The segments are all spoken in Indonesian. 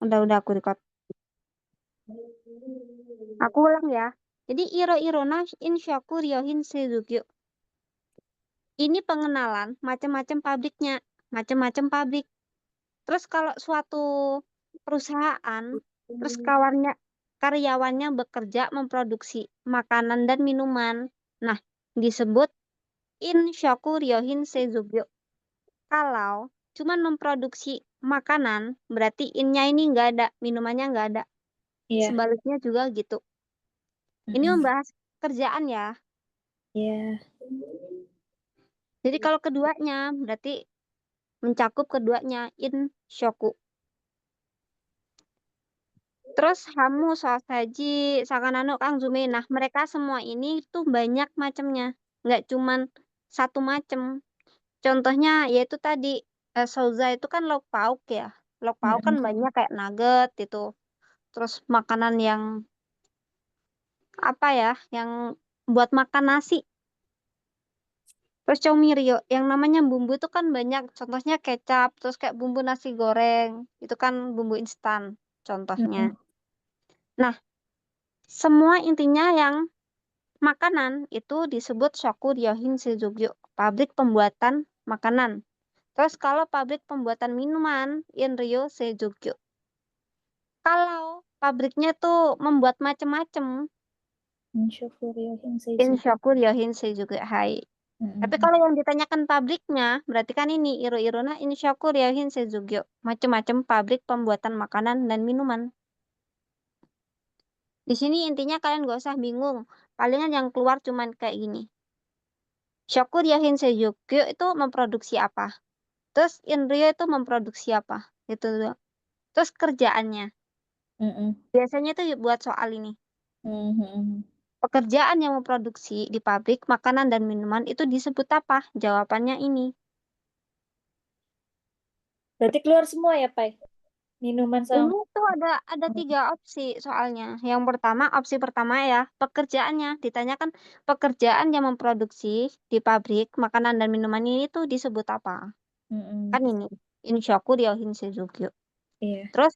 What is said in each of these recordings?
Udah aku record. Aku ulang ya. Jadi iro-irona insyaku ryohin sezugyo. Ini pengenalan macam-macam pabriknya, macam-macam pabrik. Terus kalau suatu perusahaan, terus karyawannya bekerja memproduksi makanan dan minuman. Nah, disebut insyaku ryohin sezugyo. Kalau cuman memproduksi makanan, berarti innya ini nggak ada, minumannya nggak ada. Iya. Sebaliknya juga gitu. Ini membahas kerjaan ya. Iya. Jadi kalau keduanya berarti mencakup keduanya in shoku. Terus hamu saji sakanano kang zume. Nah, mereka semua ini tuh banyak macamnya. Nggak cuman satu macam. Contohnya yaitu tadi souza itu kan lauk pauk ya. Lauk pauk kan banyak kayak nugget itu. Terus makanan yang apa ya? Yang buat makan nasi. Terus caumirio, yang namanya bumbu itu kan banyak. Contohnya kecap, terus kayak bumbu nasi goreng. Itu kan bumbu instan, contohnya. Nah, semua intinya yang makanan itu disebut Shoku Ryohin Sejogyo, pabrik pembuatan makanan. Terus kalau pabrik pembuatan minuman, Inryo Sejogyo. Kalau pabriknya tuh membuat macam-macam, Inshoku Ryohin Sejogyo Hai. Tapi kalau yang ditanyakan pabriknya, berarti kan ini Iro-Irona Inshoku Ryohin Sejogyo. Macam-macam pabrik pembuatan makanan dan minuman. Di sini intinya kalian gak usah bingung. Palingan yang keluar cuman kayak gini. Shoku Ryohin Sejogyo itu memproduksi apa? Terus Inryo itu memproduksi apa? Gitu doang. Terus kerjaannya. Biasanya itu buat soal ini. Pekerjaan yang memproduksi di pabrik makanan dan minuman itu disebut apa? Jawabannya ini. Berarti keluar semua ya, Pai? Minuman sama. Ini tuh ada tiga opsi soalnya. Yang pertama, opsi pertama ya, pekerjaannya. Ditanyakan pekerjaan yang memproduksi di pabrik makanan dan minuman ini tuh disebut apa? Kan ini. Inshoku ryohin sezugyo. Iya. Terus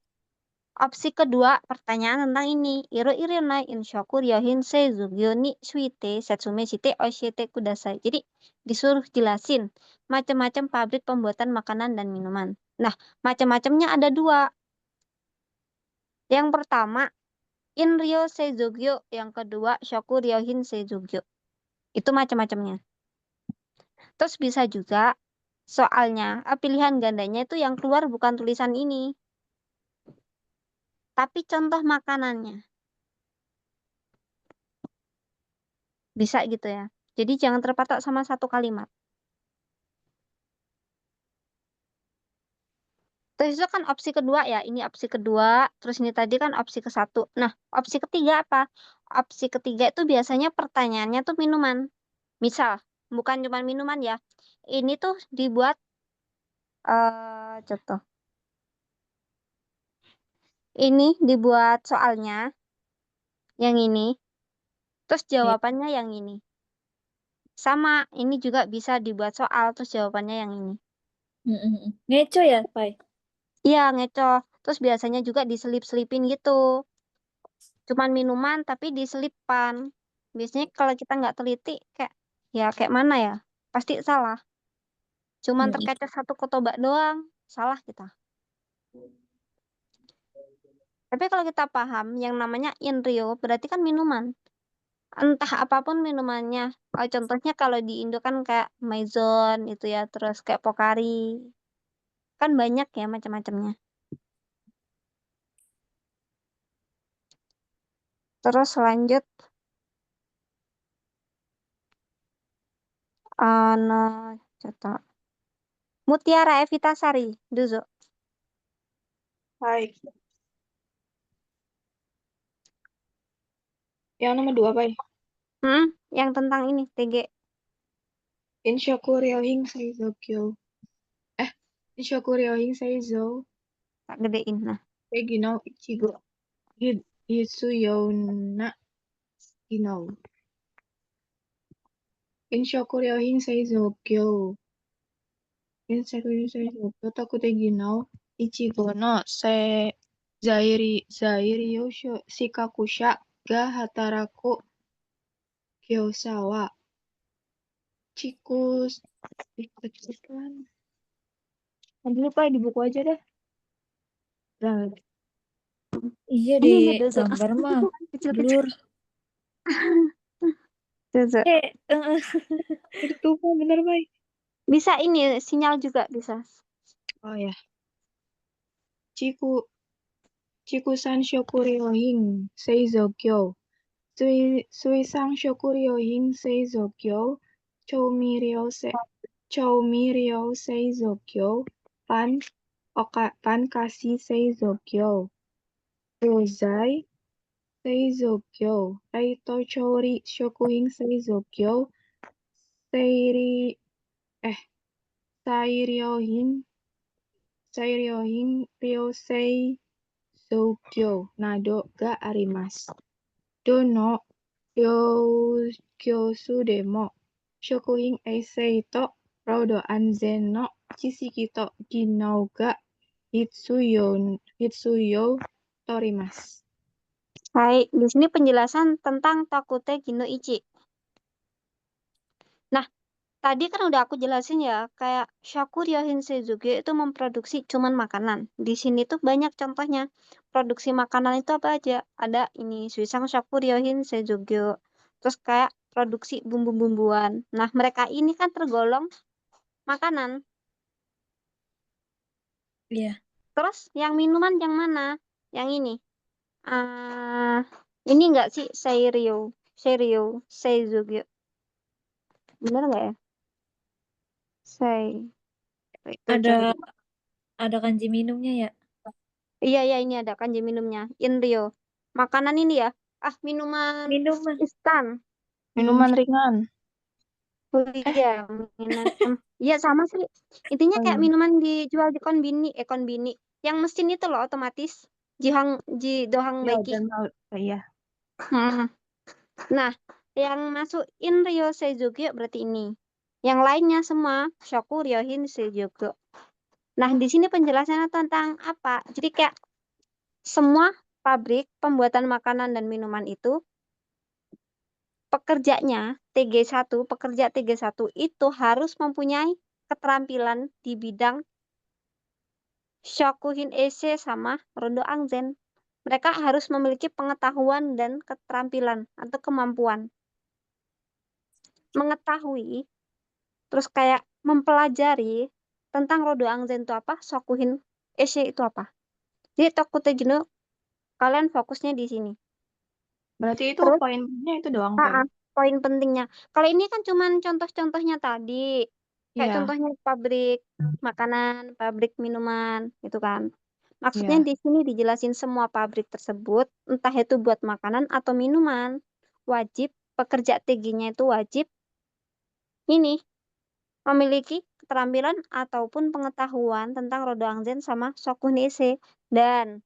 opsi kedua, pertanyaan tentang ini. Iro na inshoku ryohin sezugyo ni suite setsume shite oshite kudasai. Jadi disuruh jelasin macam-macam pabrik pembuatan makanan dan minuman. Nah, macam-macamnya ada dua. Yang pertama, Inryo Seijugyo, yang kedua Shoku Ryohin Seijugyo. Itu macam-macamnya. Terus bisa juga soalnya pilihan gandanya itu yang keluar bukan tulisan ini, tapi contoh makanannya. Bisa gitu ya. Jadi jangan terpatok sama satu kalimat. Terus itu kan opsi kedua ya, ini opsi kedua, terus ini tadi kan opsi ke satu. Nah, opsi ketiga apa? Opsi ketiga itu biasanya pertanyaannya tuh minuman. Misal, bukan cuma minuman ya. Ini tuh dibuat contoh. Ini dibuat soalnya yang ini, terus Iya. jawabannya yang ini. Sama, ini juga bisa dibuat soal, terus jawabannya yang ini. Ngeco ya, Pai? Iya, ngeco. Terus biasanya juga diselip-selipin gitu. Cuman minuman, tapi diselipan. Biasanya kalau kita nggak teliti, kayak ya kayak mana ya? Pasti salah. Cuman terkecoh satu kotobak doang, salah kita. Tapi kalau kita paham, yang namanya Inrio berarti kan minuman. Entah apapun minumannya. Contohnya kalau di Indo kan kayak Maison itu ya, terus kayak Pocari. Kan banyak ya macam-macamnya. Terus lanjut, no, cetak. Mutiara Evita Sari, Duzo. Baik. Yang nomor 2, Pai. Yang tentang ini, TG. Inshoku ryohin seizokyo. Inshoku ryohin seizo. Tak gedein. Nah, Egi no ichigo. Hitsuyo na ino. Inshoku ryohin seizokyo. Inshoku ryohin seizokyo. Takutegi no ichigo no se Zairi yo shikakusha ga hataraku gyoza wa chikus kan. Nanti lupa di buku aja deh. Nah, Iya Ini di lihat Dozo. gambar mah Kecil-kecil. blur. Dozo. itu kok bener, Bay. Bisa ini sinyal juga bisa. Oh ya. Chikusan shokuryohin seizokyo. Suisang shokuryohin seizokyo. Choumiryo seizokyo. Pan kasi seizokyo. Rozai seizokyo. Raito chori shokuhin seizokyo. Sairyohin ryosei Zogyo Nado ga arimasu. Dono ryokyosu demo shokuhin eisei to Rodo Anzen no Chisiki to Ginau ga Hitsuyo torimasu. Baik, di sini penjelasan tentang Takute Gino Ichi. Nah, tadi kan udah aku jelasin ya, kayak Shakuryohin Seizuke itu memproduksi cuman makanan. Di sini tuh banyak contohnya. Produksi makanan itu apa aja? Ada ini, Suisang Shakuryohin Seizuke. Terus kayak produksi bumbu-bumbuan. Nah, mereka ini kan tergolong makanan. Iya. Terus yang minuman yang mana? Yang ini. Ini enggak sih Seizuke. Bener nggak ya? Itu Ada coba. ada kanji minumnya ya. Iya, ini ada kanji minumnya. Inrio. Makanan ini ya. Minuman Minuman. instan. Minuman ringan. Oh iya, minuman. Iya sama sih. Intinya Oh kayak iya. minuman dijual di konbini. Yang mesin itu loh otomatis. Dohang Ya, Baiki. dan iya. Hmm. Nah, yang masuk Inrio Seizuke berarti ini. Yang lainnya semua Shoku Ryohin Seizuke. Nah, di sini penjelasannya tentang apa? Jadi kayak semua pabrik pembuatan makanan dan minuman itu pekerja TG1 itu harus mempunyai keterampilan di bidang Shokuhin Ise sama Rondo Angzen. Mereka harus memiliki pengetahuan dan keterampilan atau kemampuan mengetahui, terus kayak mempelajari tentang Rondo Angzen itu apa, Shokuhin Ise itu apa. Jadi Tokute Gino, kalian fokusnya di sini. Berarti itu Terus poin-poinnya itu doang, Pak. poin pentingnya. Kalau ini kan cuman contoh-contohnya tadi. Kayak Iya, contohnya pabrik makanan, pabrik minuman, gitu kan. Maksudnya iya. di sini dijelasin semua pabrik tersebut, entah itu buat makanan atau minuman, wajib pekerja TG-nya itu wajib ini memiliki keterampilan ataupun pengetahuan tentang Rodo Angzen sama Shokunese. Dan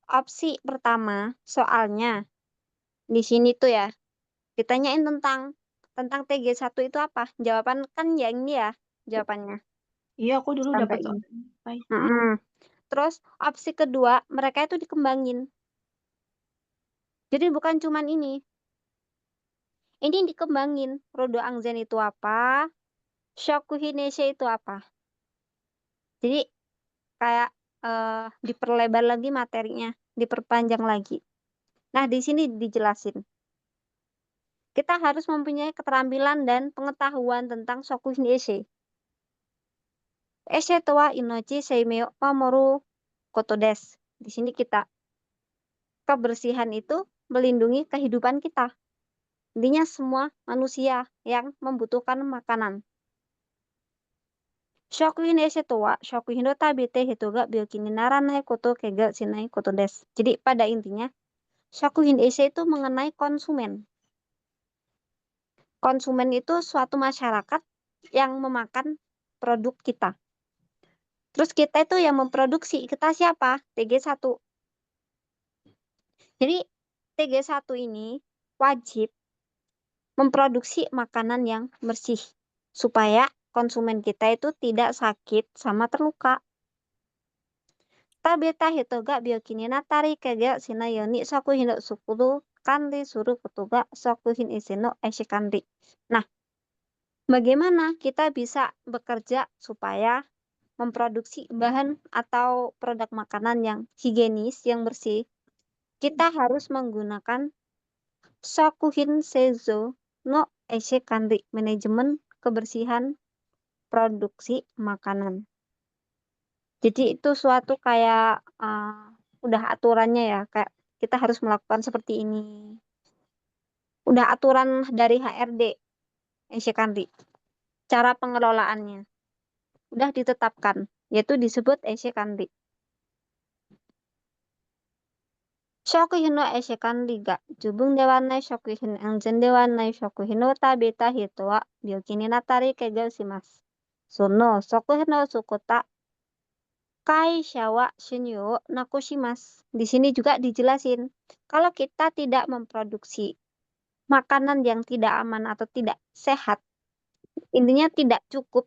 opsi pertama soalnya di sini tuh ya ditanyain tentang TG1 itu apa? Jawaban kan ya ini ya jawabannya. Iya, aku dulu Sampai dapat ini. soalnya, Pak. Terus opsi kedua, mereka itu dikembangin. Jadi bukan cuman ini. Ini dikembangin. Rodo Angzen itu apa? Shokuhinese itu apa? Jadi kayak diperlebar lagi materinya, diperpanjang lagi. Nah, di sini dijelasin. Kita harus mempunyai keterampilan dan pengetahuan tentang Shokuhinese. Ese towa inochi seimeo mamoru koto desu. Di sini kita kebersihan itu melindungi kehidupan kita. Intinya semua manusia yang membutuhkan makanan. Shokuhin ese towa shokuhin no tabete hito ga byoki ni naranai koto kega shinai koto desu. Jadi pada intinya shokuhin ese itu mengenai konsumen. Konsumen itu suatu masyarakat yang memakan produk kita. Terus kita itu yang memproduksi. Kita siapa? TG1. Jadi TG1 ini wajib memproduksi makanan yang bersih supaya konsumen kita itu tidak sakit sama terluka. Tabeta hitoga byoki ni natari kage sina yoni shokuhin no sukuru kanri suru kotoga shokuhin ise no eishi kanri. Nah, bagaimana kita bisa bekerja supaya memproduksi bahan atau produk makanan yang higienis, yang bersih? Kita harus menggunakan Shokuhin Seizo no Eishi Kanri, manajemen kebersihan produksi makanan. Jadi itu suatu kayak udah aturannya ya, kayak kita harus melakukan seperti ini. Udah aturan dari HRD Eishi Kanri. Cara pengelolaannya udah ditetapkan, yaitu disebut Eishi Kanri. Shokuhin no Eishi Kanri ga jubung de wa nai shokuhin anzen de wa nai shokuhin no tabeta hito wa byoki ni natari kege shimasu. Sono shokuhin no sukota kaisha wa shinyu wo nakushimasu. Di sini juga dijelasin kalau kita tidak memproduksi makanan yang tidak aman atau tidak sehat, intinya tidak cukup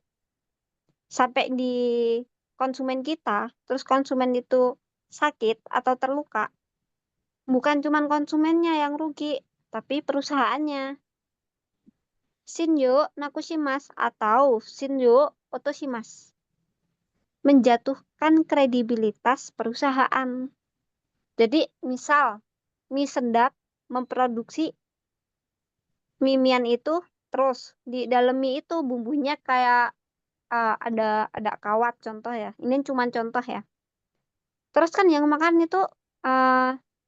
sampai di konsumen kita, terus konsumen itu sakit atau terluka, bukan cuma konsumennya yang rugi, tapi perusahaannya. Shinyo nakushimasu atau Shinyo otoshimasu. Menjatuhkan kredibilitas perusahaan. Jadi misal mie sedap memproduksi mie mian itu, terus di dalam mie itu bumbunya kayak ada kawat, contoh ya. Ini cuma contoh ya. Terus kan yang makan itu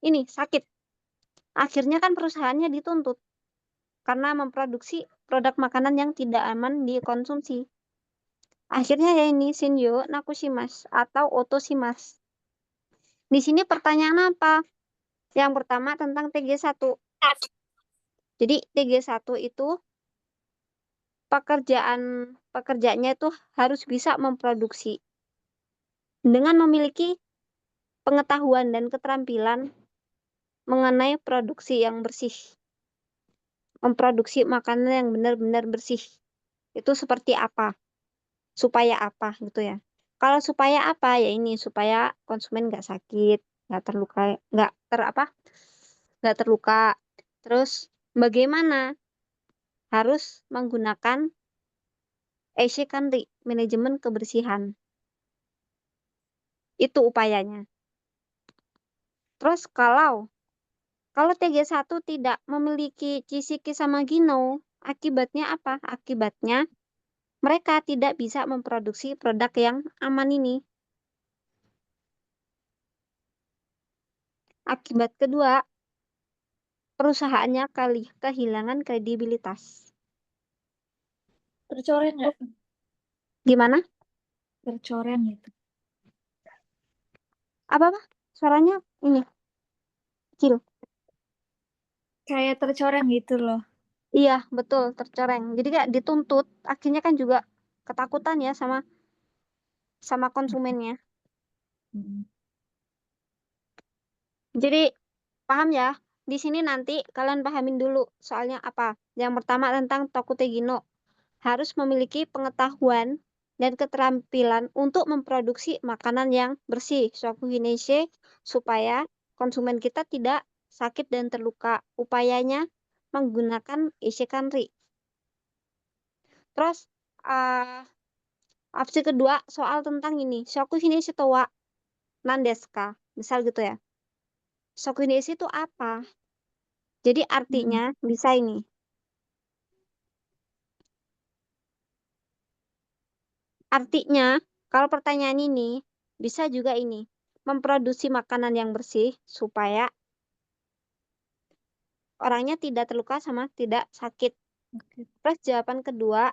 ini sakit. Akhirnya kan perusahaannya dituntut karena memproduksi produk makanan yang tidak aman dikonsumsi. Akhirnya ya ini Shinyo nakushimasu atau otoshimasu. Di sini pertanyaan apa? Yang pertama tentang TG1. Jadi TG1 itu pekerjaannya itu harus bisa memproduksi dengan memiliki pengetahuan dan keterampilan mengenai produksi yang bersih. Memproduksi makanan yang benar-benar bersih. Itu seperti apa? Supaya apa gitu ya. Kalau supaya apa ya ini supaya konsumen nggak sakit, nggak terluka, nggak terluka. Terus bagaimana? Harus menggunakan Eishi Kanri, manajemen kebersihan. Itu upayanya. Terus kalau TG1 tidak memiliki Chisiki sama Gino, akibatnya apa? Akibatnya mereka tidak bisa memproduksi produk yang aman ini. Akibat kedua, perusahaannya kehilangan kredibilitas. Tercoreng nggak? Gimana? Tercoreng gitu. Apa? Suaranya ini kecil. Kayak tercoreng gitu loh. Iya, betul, tercoreng. Jadi kayak dituntut, akhirnya kan juga ketakutan ya sama konsumennya. Hmm. Jadi paham ya? Di sini nanti kalian pahamin dulu soalnya apa. Yang pertama tentang Tokutegino. Harus memiliki pengetahuan dan keterampilan untuk memproduksi makanan yang bersih, Shokuhineshi, supaya konsumen kita tidak sakit dan terluka. Upayanya menggunakan Ishikanri. Terus opsi kedua soal tentang ini, Shokuhineshi to wa nandesu ka? Misal gitu ya. Shokuhineshi itu apa? Jadi artinya bisa ini. Artinya, kalau pertanyaan ini, bisa juga ini. Memproduksi makanan yang bersih supaya orangnya tidak terluka sama tidak sakit. Terus jawaban kedua,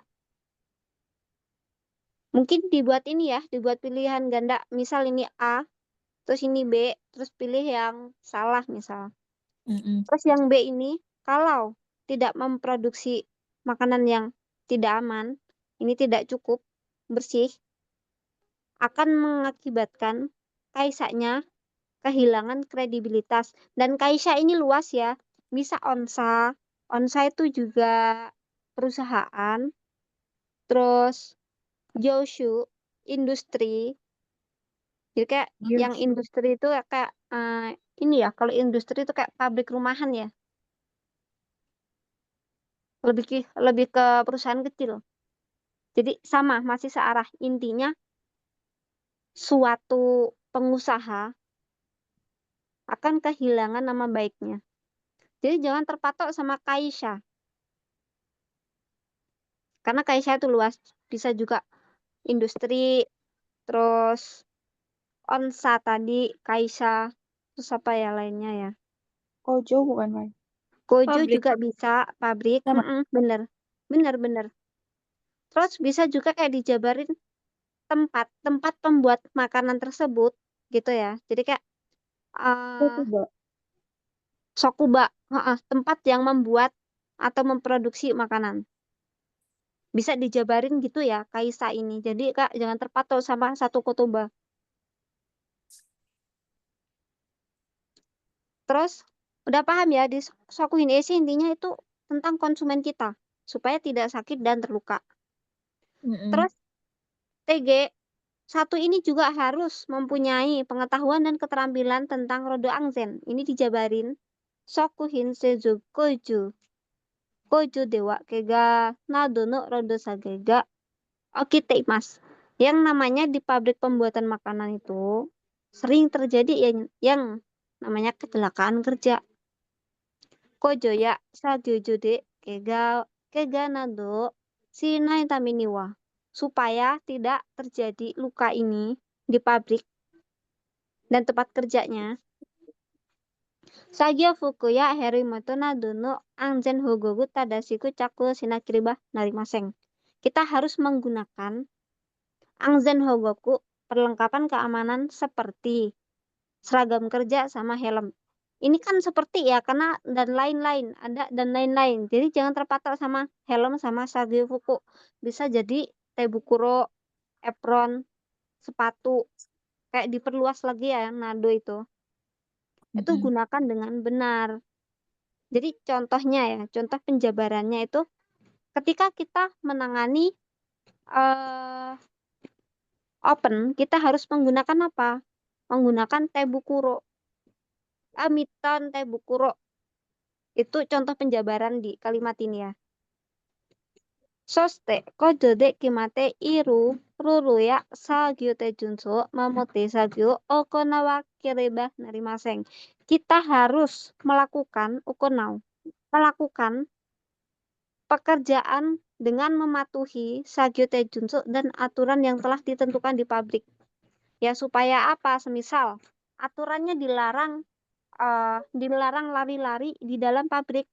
mungkin dibuat ini ya, dibuat pilihan ganda. Misal ini A, terus ini B, terus pilih yang salah misal. Terus yang B ini, kalau tidak memproduksi makanan yang tidak aman, ini tidak cukup bersih, akan mengakibatkan kaisanya kehilangan kredibilitas. Dan kaisa ini luas ya, bisa onsa. Onsa itu juga perusahaan, terus Joshu, industri, Jadi kayak yang Yes. industri itu kayak ini ya, kalau industri itu kayak pabrik rumahan ya. Lebih ke perusahaan kecil. Jadi sama, masih searah. Intinya suatu pengusaha akan kehilangan nama baiknya. Jadi jangan terpatok sama Kaisha. Karena Kaisha itu luas. Bisa juga industri, terus Onsa tadi, Kaisha, terus apa ya lainnya ya. Kojo bukan, Pai? Gojo Pabrik juga bisa, pabrik. sama. Bener. Bener. Terus bisa juga kayak dijabarin tempat pembuat makanan tersebut gitu ya. Jadi kayak Itu, eh Mbak. Sokuba, tempat yang membuat atau memproduksi makanan. Bisa dijabarin gitu ya, Kaisa ini. Jadi Kak, jangan terpatok sama satu kotoba. Terus, udah paham ya, di Shokuhin Esi intinya itu tentang konsumen kita, supaya tidak sakit dan terluka. Mm-mm. Terus, TG, satu ini juga harus mempunyai pengetahuan dan keterampilan tentang Rodo Angzen. Ini dijabarin. Shokuhin Seizu Koju. Koju Dewa Kega Nadono Rodo Sagega. Oke, Mas. Yang namanya di pabrik pembuatan makanan itu sering terjadi yang namanya kecelakaan kerja. Kojo ya sagyujude kega kega nado sinai taminiwa. Supaya tidak terjadi luka ini di pabrik dan tempat kerjanya. Sagya fukuya herimoto nadono anzen hogogu tadasiku caku sinakiriba narimaseng. Kita harus menggunakan Angzen Hogoku perlengkapan keamanan seperti seragam kerja sama helm. Ini kan seperti ya, karena dan lain-lain, ada dan lain-lain. Jadi jangan terpatok sama helm sama Sagefuku. Bisa jadi Tebukuro, apron, sepatu. Kayak diperluas lagi ya, Nado itu. Itu Mm-mm. gunakan dengan benar. Jadi contohnya ya, contoh penjabarannya itu ketika kita menangani eh open, kita harus menggunakan apa? Menggunakan Tebukuro. Miton Tebukuro. Itu contoh penjabaran di kalimat ini ya. Soste kojo de kimate iru ruru ya sagyo tejunso mamote sagyo okonawa kireba narimaseng. Kita harus melakukan pekerjaan dengan mematuhi sagyo tejunso dan aturan yang telah ditentukan di pabrik. Ya supaya apa? Semisal aturannya dilarang lari-lari di dalam pabrik.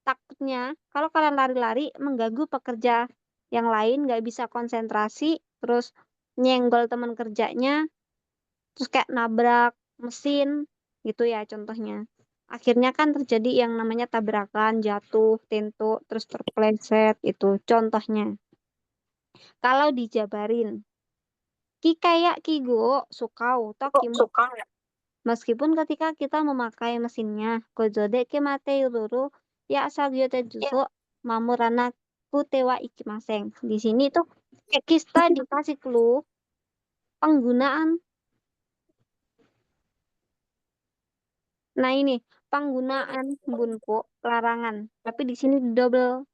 Takutnya kalau kalian lari-lari mengganggu pekerja yang lain, nggak bisa konsentrasi, terus nyenggol teman kerjanya, terus kayak nabrak mesin, gitu ya contohnya. Akhirnya kan terjadi yang namanya tabrakan, jatuh, tento, terus terpleset, itu contohnya. Kalau dijabarin, ki kayak kigo, sukau, tokimu. Meskipun ketika kita memakai mesinnya, Gojode Kemate Yururu, ya Sagyote Jutsu, Mamurana Kutewa Ikimaseng. Di sini tuh kita dikasih clue penggunaan. Nah ini, penggunaan bunpo, larangan. Tapi di sini double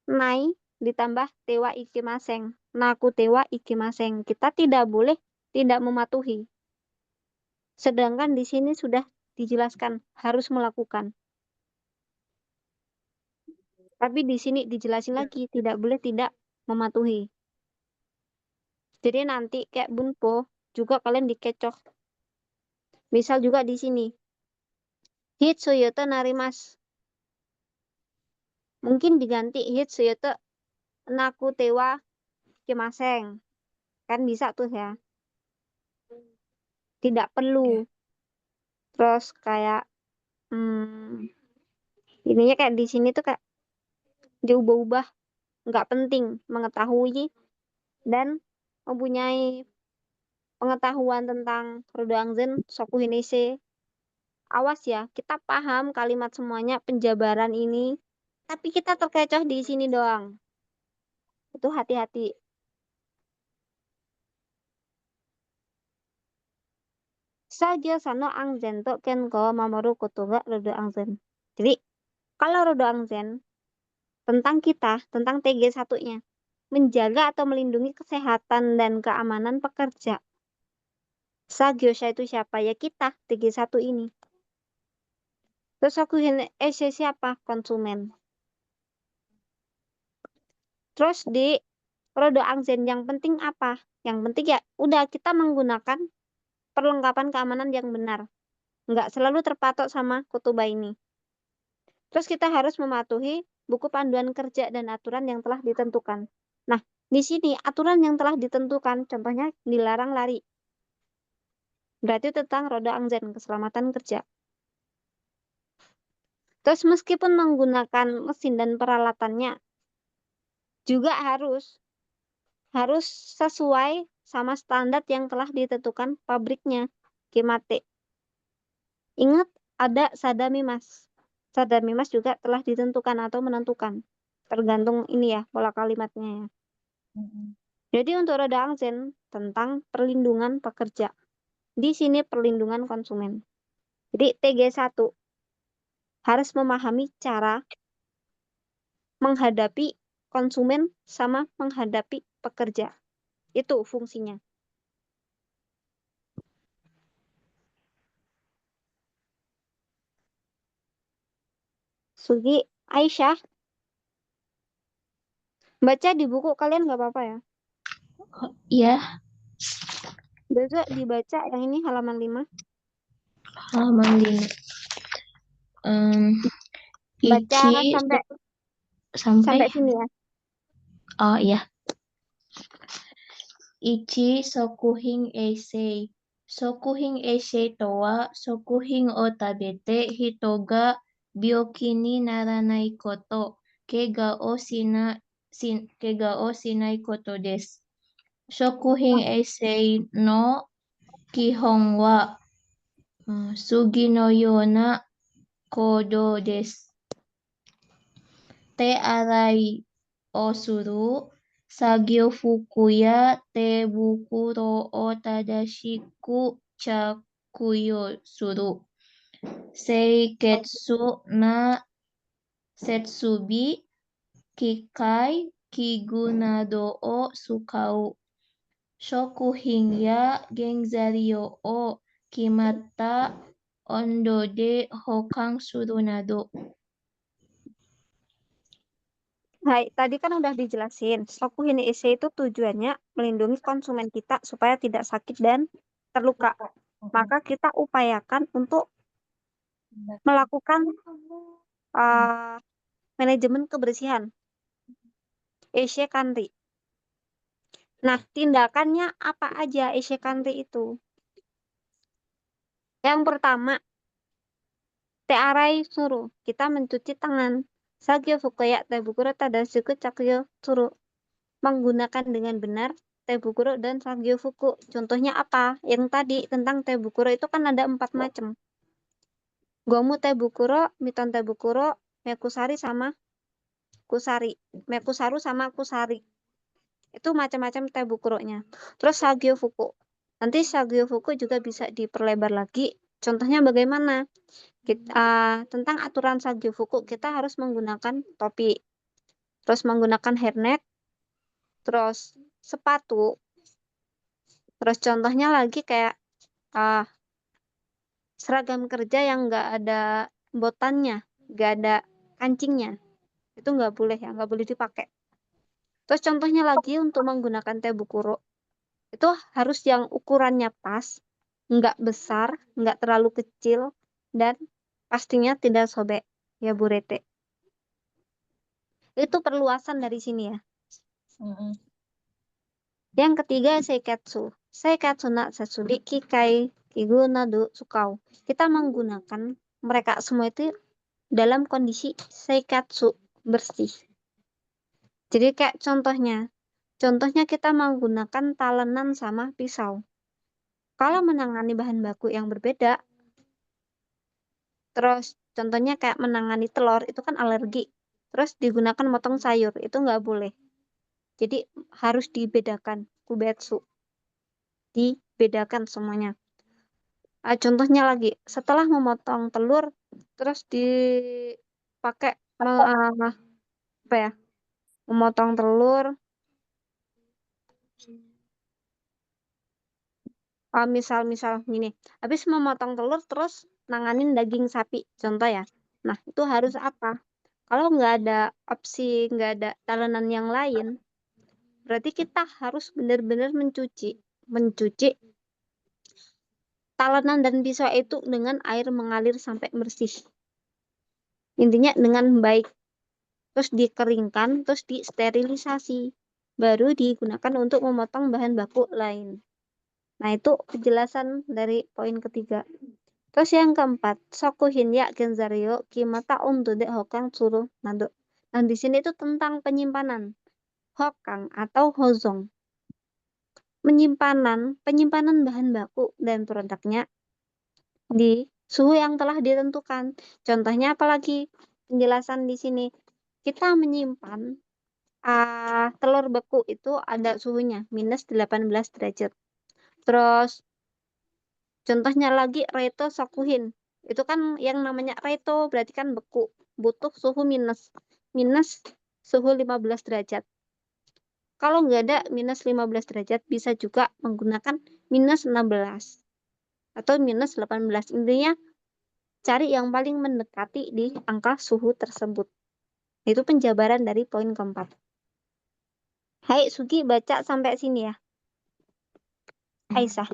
nai ditambah tewa ikimaseng. Naku tewa ikimaseng. Kita tidak boleh tidak mematuhi. Sedangkan di sini sudah dijelaskan harus melakukan. Tapi di sini dijelasin lagi, tidak boleh tidak mematuhi. Jadi nanti kayak bunpo, juga kalian dikecoh. Misal juga di sini. Hitsuyoto narimas. Mungkin diganti Hitsuyoto naku tewa kimaseng. Kan bisa tuh ya. Tidak perlu. Terus kayak, ininya kayak di sini tuh kayak diubah-ubah. Nggak penting mengetahui dan mempunyai pengetahuan tentang Rodoangzen, Sokuhinese. Awas ya, kita paham kalimat semuanya penjabaran ini, tapi kita terkecoh di sini doang. Itu hati-hati. Sagyo sano angzen to ken ko mamoru kotoga rodo angzen. Jadi, kalau rodo angzen, tentang kita, tentang TG1-nya, menjaga atau melindungi kesehatan dan keamanan pekerja. Sagyosha itu siapa? Ya kita, TG1 ini. Terus aku siapa? Konsumen. Terus di rodo angzen yang penting apa? Yang penting ya udah kita menggunakan perlengkapan keamanan yang benar. Nggak selalu terpatok sama kutuba ini. Terus kita harus mematuhi buku panduan kerja dan aturan yang telah ditentukan. Nah, di sini aturan yang telah ditentukan, contohnya dilarang lari. Berarti tentang roda angzen, keselamatan kerja. Terus meskipun menggunakan mesin dan peralatannya, juga harus sesuai sama standar yang telah ditentukan pabriknya, Kimate. Ingat, ada sadamimas. Sadamimas juga telah ditentukan atau menentukan. Tergantung ini ya, pola kalimatnya ya. Jadi untuk roda angzen tentang perlindungan pekerja. Di sini perlindungan konsumen. Jadi TG1 harus memahami cara menghadapi konsumen sama menghadapi pekerja. Itu fungsinya. Sugi, Aisyah, baca di buku kalian nggak apa-apa ya. Iya, Besok dibaca yang ini halaman 5. halaman 5. Baca Ichi sampai sampai sini ya. oh iya. Ichi sokuhin eisei. Sokuhin eisei to wa sokuhin o tabete hito ga byoki ni naranai koto, kega o shinai koto desu. Shokuhin eisei no kihon wa sugi no yona kodo desu. Te arai o suru, sagyo-fuku ya tebukuro o tadashiku chakuyo suru. Seiketsu na setsubi, kikai, kigu nado o sukau. Shokuhin ya genzario o kimatta ondo de hokan suru nado. Hai, tadi kan udah dijelasin. Sokuhin ise itu tujuannya melindungi konsumen kita supaya tidak sakit dan terluka. Maka kita upayakan untuk melakukan manajemen kebersihan. Eishe Kanri. Nah, tindakannya apa aja Eishe Kanri itu? Yang pertama, tearai suru. Kita mencuci tangan. Sagyo fukuya tebukuro tadashiku chakyo suru. Menggunakan dengan benar tebukuro dan sagyo fuku. Contohnya apa? Yang tadi tentang tebukuro itu kan ada 4 macam. Gomu tebukuro, miton tebukuro, mekusari sama kusari. Mekusaru sama kusari. Itu macam-macam tebukuronya. Terus sagyo fuku. Nanti sagyo fuku juga bisa diperlebar lagi. Contohnya bagaimana? Tentang aturan sagyo fuku, kita harus menggunakan topi. Terus menggunakan hairnet. Terus sepatu. Terus contohnya lagi kayak seragam kerja yang nggak ada botannya, nggak ada kancingnya. Itu nggak boleh ya, nggak boleh dipakai. Terus contohnya lagi untuk menggunakan tebukuro. Itu harus yang ukurannya pas, nggak besar, nggak terlalu kecil, dan pastinya tidak sobek. Ya Bu Rete. Itu perluasan dari sini ya. Yang ketiga, seikatsu. Seikatsu na sasuri kikai kigu nadu sukau. Kita menggunakan mereka semua itu dalam kondisi seikatsu, bersih. Jadi kayak contohnya kita menggunakan talenan sama pisau. Kalau menangani bahan baku yang berbeda, terus contohnya kayak menangani telur, itu kan alergi. Terus digunakan motong sayur, itu nggak boleh. Jadi harus dibedakan, kubetsu. Dibedakan semuanya. Contohnya lagi, setelah memotong telur, terus dipakai apa ya? Memotong telur, misal gini, habis memotong telur terus nanganin daging sapi, contoh ya. Nah, itu harus apa? Kalau nggak ada opsi, nggak ada talenan yang lain, berarti kita harus benar-benar mencuci talenan dan pisau itu dengan air mengalir sampai bersih. Intinya dengan baik. Terus dikeringkan, terus disterilisasi. Baru digunakan untuk memotong bahan baku lain. Nah, itu penjelasan dari poin ketiga. Terus yang keempat, sokuhin ya genzario kimata de hokang suruh nado. Nah, di sini itu tentang penyimpanan. Hokang atau hozong. Penyimpanan bahan baku dan produknya di suhu yang telah ditentukan. Contohnya apalagi penjelasan di sini. Kita menyimpan telur beku itu ada suhunya minus 18 derajat. Terus contohnya lagi reto sokuhin. Itu kan yang namanya reto berarti kan beku. Butuh suhu minus suhu 15 derajat. Kalau nggak ada minus 15 derajat, bisa juga menggunakan minus 16 atau minus 18. Intinya cari yang paling mendekati di angka suhu tersebut. Itu penjabaran dari poin keempat. Hai, Sugi baca sampai sini ya. Aisyah.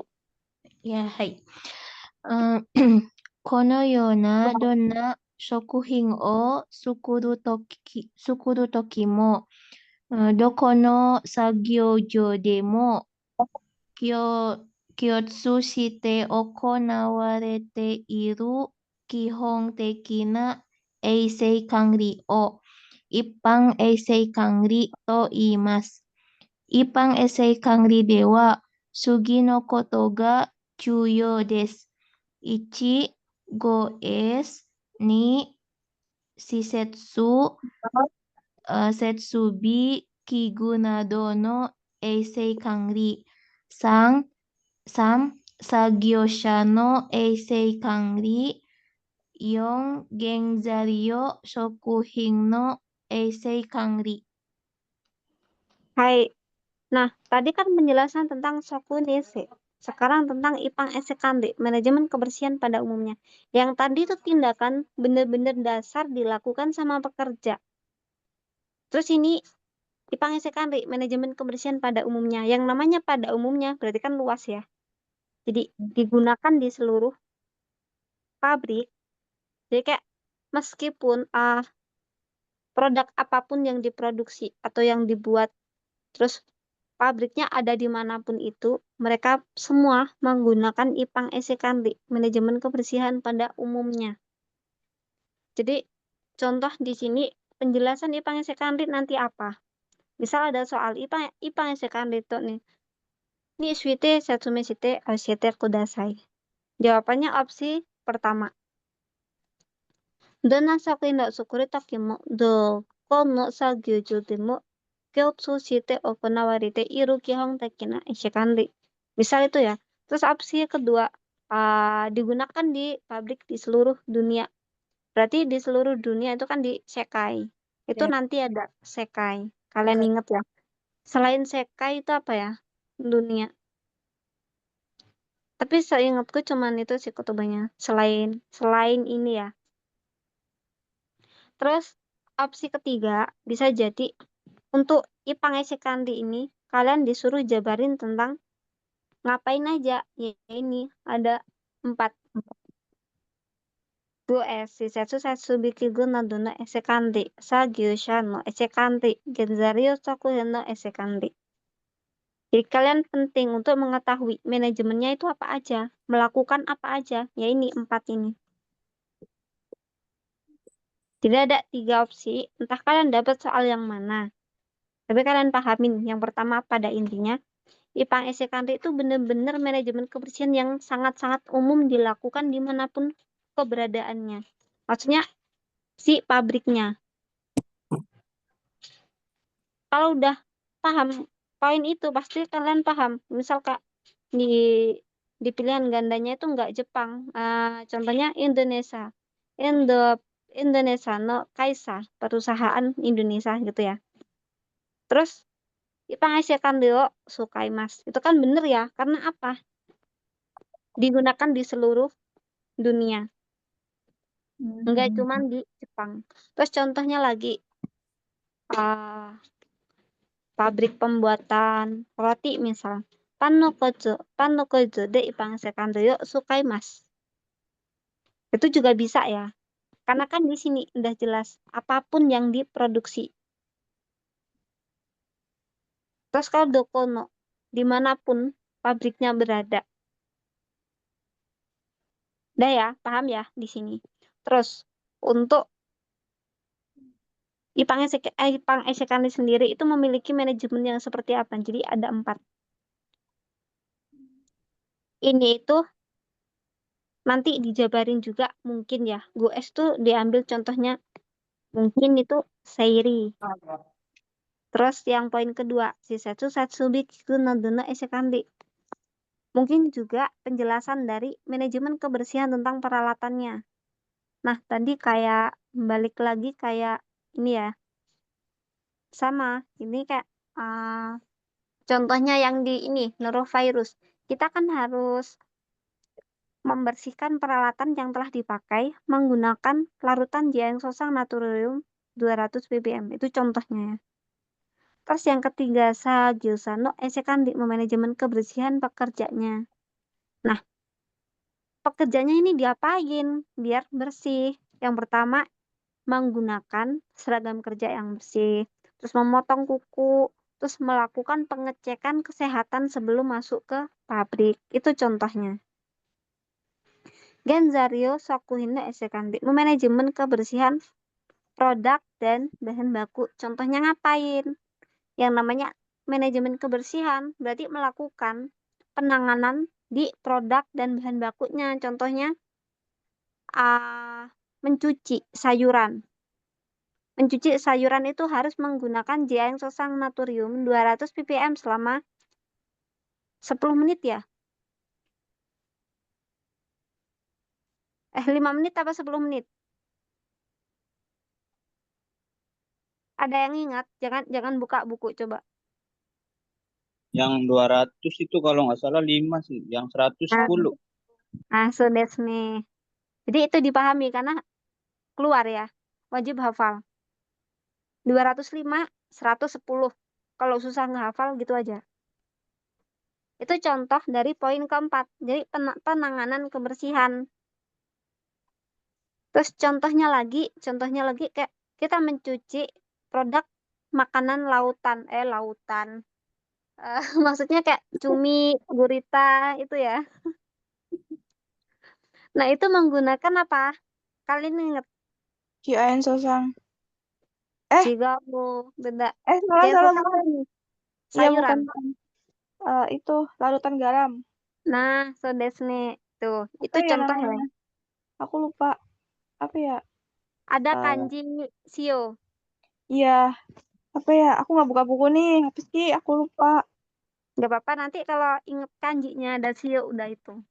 Ya, hai. このようなどんな食品を作るときも、どこの作業所でも共通して行われている基本的な衛生管理を一般衛生管理と言います。一般衛生管理では次のことが重要です。1、5S、2、施設、設備、器具などの衛生管理。3、作業者の衛生管理。4、原材料、食品の衛生管理。Hai. Nah, tadi kan penjelasan tentang Sokunese. Sekarang tentang Ipang Esekande, manajemen kebersihan pada umumnya. Yang tadi itu tindakan benar-benar dasar dilakukan sama pekerja. Terus ini Ipang Esekande, manajemen kebersihan pada umumnya. Yang namanya pada umumnya berarti kan luas ya. Jadi digunakan di seluruh pabrik. Jadi kayak meskipun produk apapun yang diproduksi atau yang dibuat, terus pabriknya ada dimanapun itu, mereka semua menggunakan Ipang Esekandi, manajemen kebersihan pada umumnya. Jadi, contoh di sini, penjelasan Ipang Esekandi nanti apa? Misal ada soal Ipang Esekandi itu nih, ini suite setsume shite oshite kudasai. Jawabannya opsi pertama. Dona sakuin no sukure toki mo, doko no sagyuju demo, kyotsu shite okonawarite iru kihong tekina Esekandi. Misal itu ya. Terus opsi kedua, digunakan di pabrik di seluruh dunia. Berarti di seluruh dunia itu kan di sekai. Itu Ya. nanti ada sekai. Kalian ingat ya. Selain sekai itu apa ya? Dunia. Tapi seingatku cuman itu sih kutubanya. Selain ini ya. Terus opsi ketiga bisa jadi untuk Ipang Esekandi ini kalian disuruh jabarin tentang ngapain aja. Ya ini ada 4. 2S, setsu bikigu nado no esekandi, sagyusha no esekandi, genzario sakuya no esekandi. Jadi kalian penting untuk mengetahui manajemennya itu apa aja, melakukan apa aja, ya ini 4 ini. Tidak ada 3 opsi, entah kalian dapat soal yang mana. Tapi kalian pahamin, yang pertama pada intinya, Ipang Esekandi itu benar-benar manajemen kebersihan yang sangat-sangat umum dilakukan dimanapun keberadaannya. Maksudnya si pabriknya. Kalau udah paham poin itu pasti kalian paham. Misal Kak di di pilihan gandanya itu nggak Jepang. Contohnya Indonesia. Indonesia no Kaisa, perusahaan Indonesia gitu ya. Terus Ipang deo sukai mas. Itu kan bener ya, karena apa? Digunakan di seluruh dunia, nggak cuma di Jepang. Terus contohnya lagi, ah, pabrik pembuatan roti misal. Panno kojo de ipangsekan deo sukai mas. Itu juga bisa ya. Karena kan di sini udah jelas apapun yang diproduksi. Terus kalau dokono, dimanapun pabriknya berada. Udah ya, paham ya di sini. Terus untuk Ipang Esekani sendiri itu memiliki manajemen yang seperti apa? Jadi ada 4. Ini itu nanti dijabarin juga mungkin ya. Goes tuh diambil contohnya mungkin itu Seiri. Terus yang poin kedua, Shisetsu Satsubi Kiku no Dono Esekandi. Mungkin juga penjelasan dari manajemen kebersihan tentang peralatannya. Nah, tadi kayak balik lagi kayak ini ya. Sama, ini kayak contohnya yang di ini, norovirus. Kita kan harus membersihkan peralatan yang telah dipakai menggunakan larutan diangsosang natrium 200 ppm. Itu contohnya ya. Terus yang ketiga, Sagyosano Esekandi, memanajemen kebersihan pekerjanya. Nah, pekerjanya ini diapain biar bersih? Yang pertama, menggunakan seragam kerja yang bersih, terus memotong kuku, terus melakukan pengecekan kesehatan sebelum masuk ke pabrik. Itu contohnya. Genzario Sakuhino Esekandi, memanajemen kebersihan produk dan bahan baku. Contohnya ngapain? Yang namanya manajemen kebersihan berarti melakukan penanganan di produk dan bahan bakunya. Contohnya mencuci sayuran. Mencuci sayuran itu harus menggunakan diangsosang natrium 200 ppm selama 10 menit ya. 5 menit apa 10 menit? Ada yang ingat? Jangan buka buku coba. Yang 200 itu kalau nggak salah 5 sih, yang 110. So that's me. Jadi itu dipahami karena keluar ya. Wajib hafal. 205, 110. Kalau susah ngehafal gitu aja. Itu contoh dari poin keempat. Jadi penanganan kebersihan. Terus contohnya lagi kayak kita mencuci produk makanan lautan. Lautan. Maksudnya kayak cumi, gurita itu ya. Nah, itu menggunakan apa? Kalian ingat? Kiaen Sosang. Jika benda Salah. Iya, sayuran. bukan. Itu larutan garam. Nah, so desne tuh. Itu Apa ya contoh ya. namanya? Aku lupa. Apa ya? Ada kanji sio. Iya. Apa ya? Aku nggak buka buku nih. Apa sih? Aku lupa. Gak apa-apa nanti kalau inget kanjinya ada sio udah itu.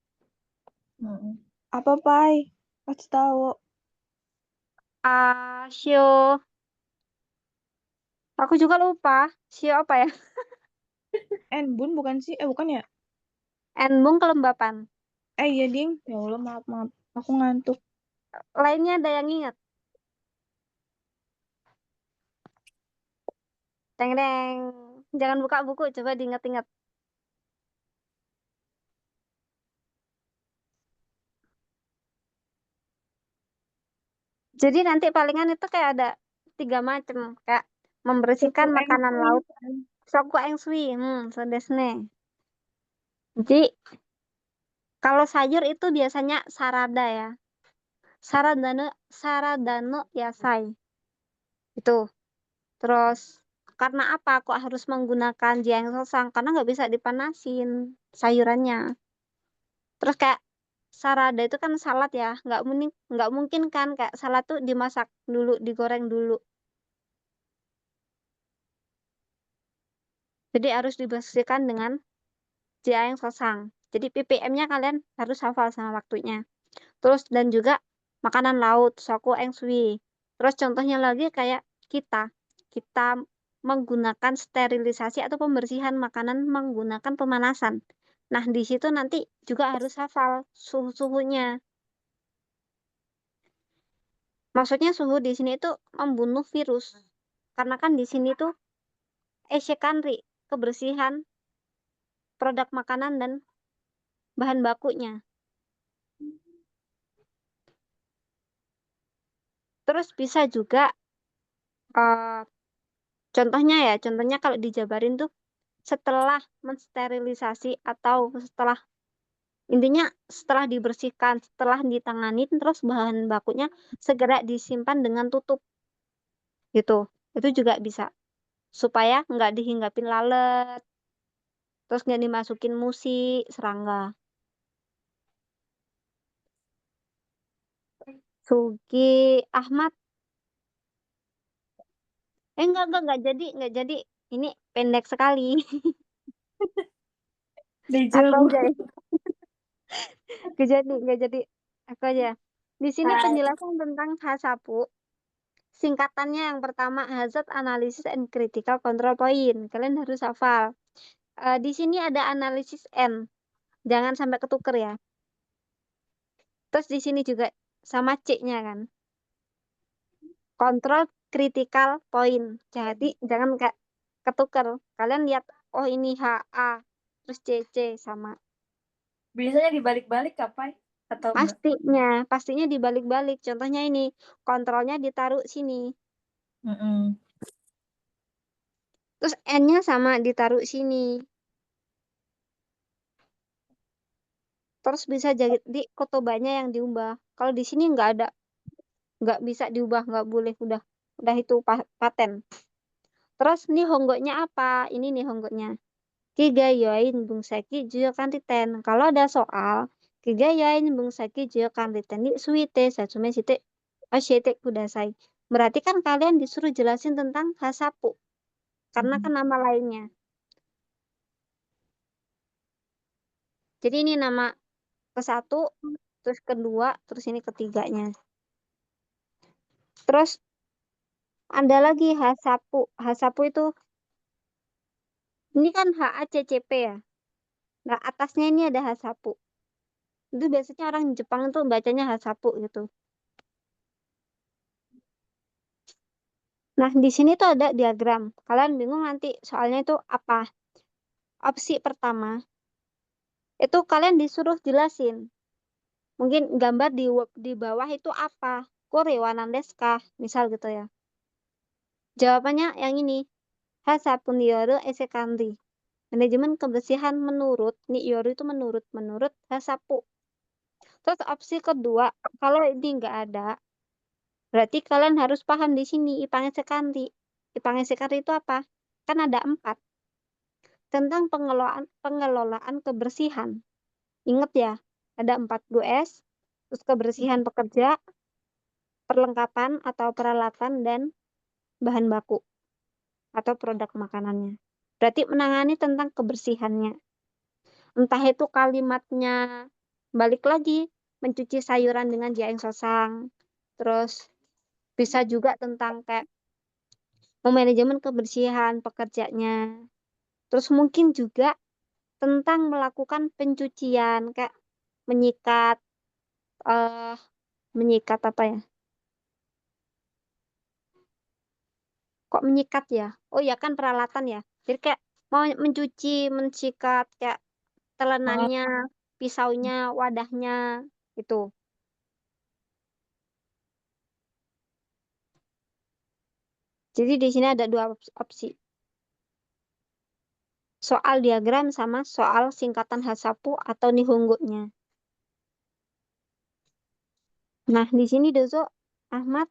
Apa, Pai? Kasih tahu. Sio. Aku juga lupa. Sio apa ya? Enbun bukan sih? Bukan ya? Enbung kelembapan. Iya, Ding. Ya Allah, maaf. Aku ngantuk. Lainnya ada yang ingat? Deng. Jangan buka buku, coba diingat-ingat. Jadi nanti palingan itu kayak ada 3 macam. Kayak membersihkan Suku makanan Engsui. laut. Soku engsui. So desne. Jadi kalau sayur itu biasanya sarada ya. Saradano yasai. Itu. Terus karena apa kok harus menggunakan sosang? Karena nggak bisa dipanasin sayurannya. Terus kayak sarada itu kan salad ya, nggak mungkin kan kayak salad tuh dimasak dulu, digoreng dulu. Jadi harus dibersihkan dengan sosang. Jadi ppm-nya kalian harus hafal sama waktunya. Terus dan juga makanan laut, soku eng sui. Terus contohnya lagi kayak kita menggunakan sterilisasi atau pembersihan makanan menggunakan pemanasan. Nah, di situ nanti juga harus hafal suhu-suhunya. Maksudnya suhu di sini itu membunuh virus. Karena kan di sini tuh Kanri, kebersihan produk makanan dan bahan bakunya. Terus bisa juga contohnya kalau dijabarin tuh setelah mensterilisasi atau intinya setelah dibersihkan, setelah ditangani, terus bahan bakunya segera disimpan dengan tutup gitu. Itu juga bisa supaya nggak dihinggapin lalat, terus nggak dimasukin musik, serangga. Sugi Ahmad, nggak jadi. Ini pendek sekali. Aku Dijung. aja ya. Nggak jadi. Aku aja. Di sini Hai. penjelasan tentang hasapu. Singkatannya yang pertama hazard analysis and critical control point. Kalian harus hafal. Di sini ada analisis N. Jangan sampai ketuker ya. Terus di sini juga sama C-nya kan. Control critical point. Jadi jangan kayak ketuker. Kalian lihat, oh ini HA, terus CC sama. Biasanya dibalik-balik apa? Atau enggak? Pastinya dibalik-balik. Contohnya ini, kontrolnya ditaruh sini. Terus N-nya sama ditaruh sini. Terus bisa jadi kotobanya yang diubah. Kalau di sini nggak bisa diubah, nggak boleh, udah itu paten. Terus nih honggoknya apa? Ini nih honggoknya. Kiga yoin bungseki juyo kantiten. Kalau ada soal, kiga yoin bungseki juyo kantiten ni suite satsume shite oshite kudasai. Berarti kan kalian disuruh jelasin tentang hasapu. Karena kan nama lainnya. Jadi ini nama ke-1, terus kedua, terus ini ketiganya. Terus ada lagi hasapu. Hasapu itu, ini kan HACCP ya. Nah, atasnya ini ada hasapu. Itu biasanya orang Jepang tuh bacanya hasapu gitu. Nah, di sini tuh ada diagram. Kalian bingung nanti soalnya itu apa? Opsi pertama, itu kalian disuruh jelasin. Mungkin gambar di bawah itu apa? Kore wa nan desu ka? Misal gitu ya. Jawabannya yang ini. Hasapu ni yoru esekandi. Manajemen kebersihan menurut, ni yoru itu menurut hasapu. Terus opsi kedua, kalau ini nggak ada, berarti kalian harus paham di sini Ipange Sekandi. Ipange Sekandi itu apa? Kan ada 4. Tentang pengelolaan kebersihan. Ingat ya, ada 4 GS, terus kebersihan pekerja, perlengkapan atau peralatan, dan bahan baku atau produk makanannya. Berarti menangani tentang kebersihannya. Entah itu kalimatnya balik lagi, mencuci sayuran dengan jaeng sosang. Terus bisa juga tentang kayak memanajemen kebersihan pekerjanya. Terus mungkin juga tentang melakukan pencucian kayak menyikat eh menyikat apa ya? Kok menyikat ya? Oh ya kan peralatan ya. Jadi kayak mau mencuci, mensikat kayak telenannya, pisaunya, wadahnya itu. Jadi di sini ada 2 opsi. Soal diagram sama soal singkatan hasapu atau nihongo-nya. Nah, di sini Dozo, Ahmad,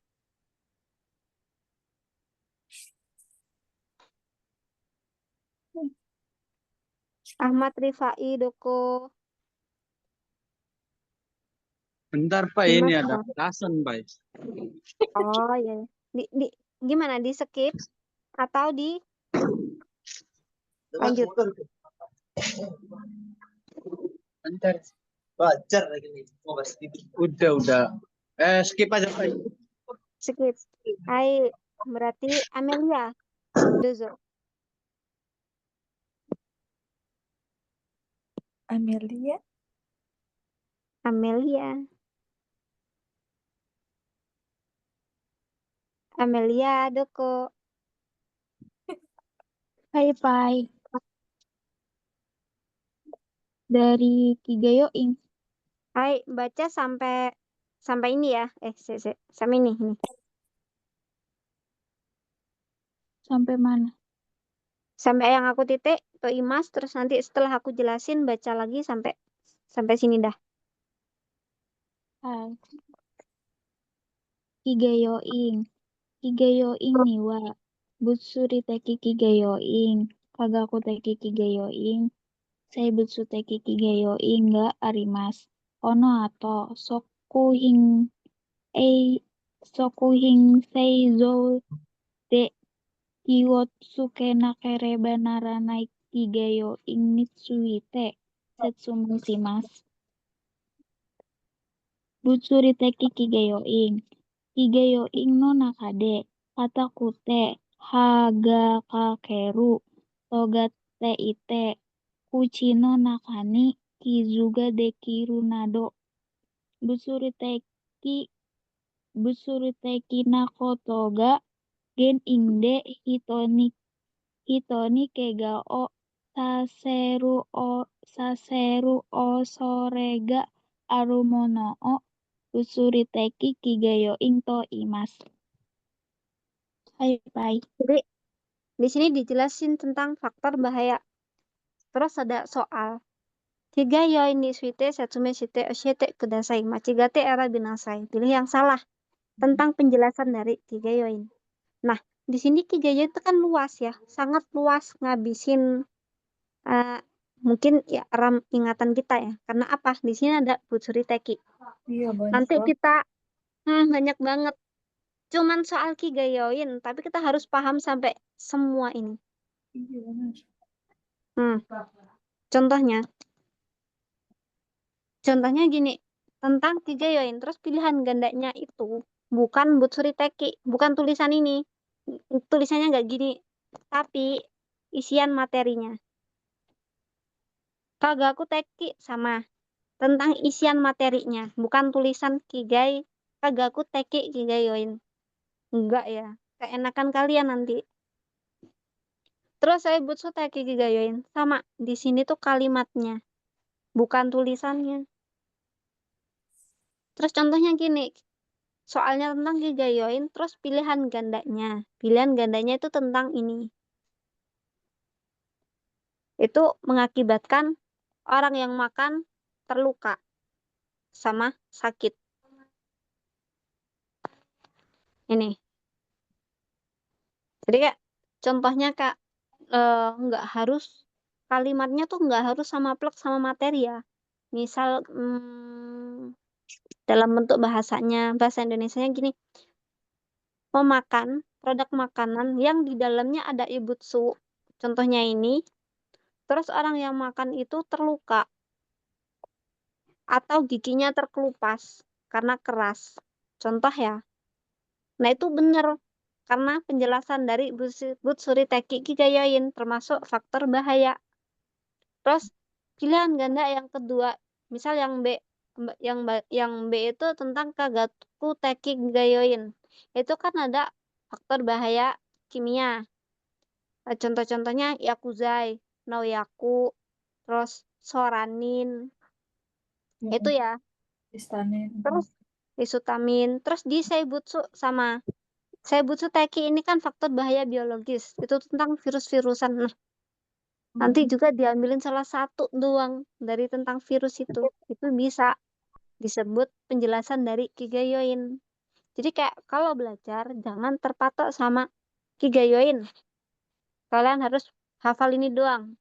Ahmad Rifai, Doko, Bentar, Pak, ini gimana? ada petasan, Pak. Oh ya. Di gimana? Di skip atau di lanjut? Antar. Wajar lagi nih. Udah. Skip aja, Pak. Skip. Hai, berarti Amelia. Dozo. Amelia. Amelia. Amelia, Doko. Hai Pai. Dari Kigayo Ing. Hai, baca sampai ini ya. Sampai ini. Sampai mana? Sampai yang aku titik, Toimas, terus nanti setelah aku jelasin baca lagi sampai sini dah. Hai. Kigayo Ing. Kigayo Ing ni wa. Butsuri teki Kigayo Ing. Kagaku teki Kigayo Ing. Sei butsu teki Kigayo Ing ga arimasu. Ono ato sokuhin seizo de kiwotsuke nakereba naranai Kigayo Ing mitsuite setsumu shimasu. Butsuri teki Kigayo Ing. Kigayo Ing no nakade katakute hagakakeru togate ite kuchi no nakani kizuga dekiru nado. Butsuri teki nakoto ga gen inde hitoni kega o saseru o sorega arumono o butsuri teki Kigayo Ing to imasu. Hai Pai. Jadi di sini dijelasin tentang faktor bahaya. Terus ada soal. Kigayo ini suite setsume shite oshite kudasai. Machigate era binasai. Pilih yang salah tentang penjelasan dari Kigayo ini. Nah, di sini Kigayo itu kan luas ya, sangat luas ngabisin mungkin ya RAM ingatan kita ya. Karena apa? Di sini ada Butsuri Teki. Iya, banyak Nanti banget. kita banyak banget. Cuman soal Kigayoin, tapi kita harus paham sampai semua ini. Iya, benar. Contohnya gini, tentang Kigayoin, terus pilihan gandanya itu bukan Butsuri Teki, bukan tulisan ini. Tulisannya nggak gini, tapi isian materinya. Kagaku Teki sama tentang isian materinya, bukan tulisan Kagaku Teki Kigayoin. Enggak ya, keenakan kalian nanti. Terus saya Butsu Teki Kigayoin sama di sini tuh kalimatnya, bukan tulisannya. Terus contohnya gini, soalnya tentang Kigayoin, terus pilihan gandanya. Pilihan gandanya itu tentang ini. Itu mengakibatkan orang yang makan terluka sama sakit. Ini. Jadi kayak contohnya Kak, nggak harus kalimatnya tuh nggak harus sama plek sama materi ya. Misal dalam bentuk bahasa Indonesianya gini, memakan produk makanan yang di dalamnya ada ibutsu, contohnya ini, terus orang yang makan itu terluka atau giginya terkelupas karena keras, contoh ya. Nah itu benar karena penjelasan dari Butsuri Teki Kigayoin termasuk faktor bahaya. Terus pilihan ganda yang kedua, misal yang B, yang B itu tentang Kagaku Teki Kigayoin. Itu kan ada faktor bahaya kimia. Contoh-contohnya Yakuzai, Naoyaku, terus Soranin. Itu ya. Istanin. Terus Isutamin. Terus di Seibutsu sama Seibutsu Teki ini kan faktor bahaya biologis. Itu tentang virus-virusan. Nah, nanti juga diambilin salah satu doang dari tentang virus itu. Itu bisa disebut penjelasan dari Kigayoin. Jadi kayak kalau belajar jangan terpatok sama Kigayoin. Kalian harus hafal ini doang.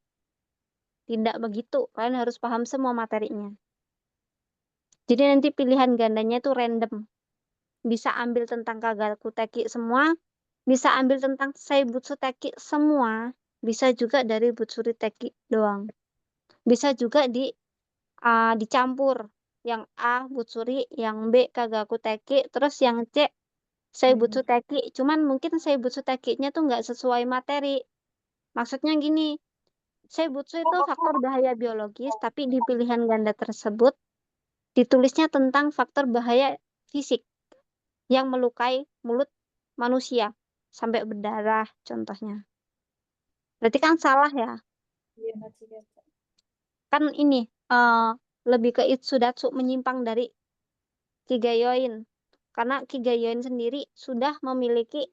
Tidak begitu. Kalian harus paham semua materinya. Jadi nanti pilihan gandanya itu random. Bisa ambil tentang Kagaku Teki semua. Bisa ambil tentang Seibutsu Teki semua. Bisa juga dari Butsuri Teki doang. Bisa juga di dicampur. Yang A butsuri, yang B kagakuteki, terus yang C seibutsu teki. Cuman mungkin seibutsu tekinya tuh nggak sesuai materi. Maksudnya gini, seibutsu itu faktor bahaya biologis, tapi di pilihan ganda tersebut ditulisnya tentang faktor bahaya fisik yang melukai mulut manusia sampai berdarah contohnya. Berarti kan salah ya. Iya, Natsugatsu. Kan ini lebih ke itsudatsu, menyimpang dari Kigayoin. Karena Kigayoin sendiri sudah memiliki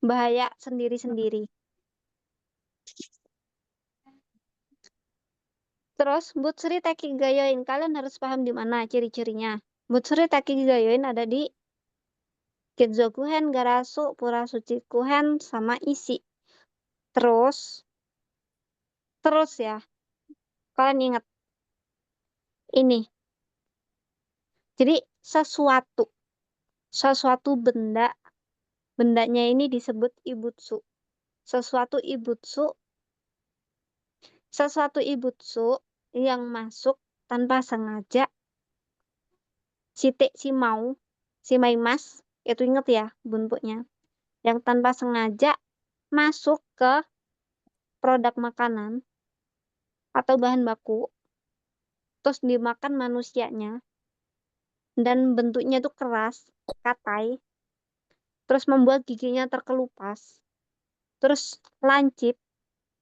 bahaya sendiri-sendiri. Terus Butsuri Takigayoin, kalian harus paham di mana ciri-cirinya. Butsuri Takigayoin ada di Kitzokuhen, Garasu, Purasuchikuhen, sama Isi. Terus ya, kalian ingat ini. Jadi sesuatu bendanya ini disebut ibutsu. Sesuatu ibutsu yang masuk tanpa sengaja si maimas, itu inget ya bentuknya. Yang tanpa sengaja masuk ke produk makanan atau bahan baku, terus dimakan manusianya, dan bentuknya itu keras, katai, terus membuat giginya terkelupas, terus lancip.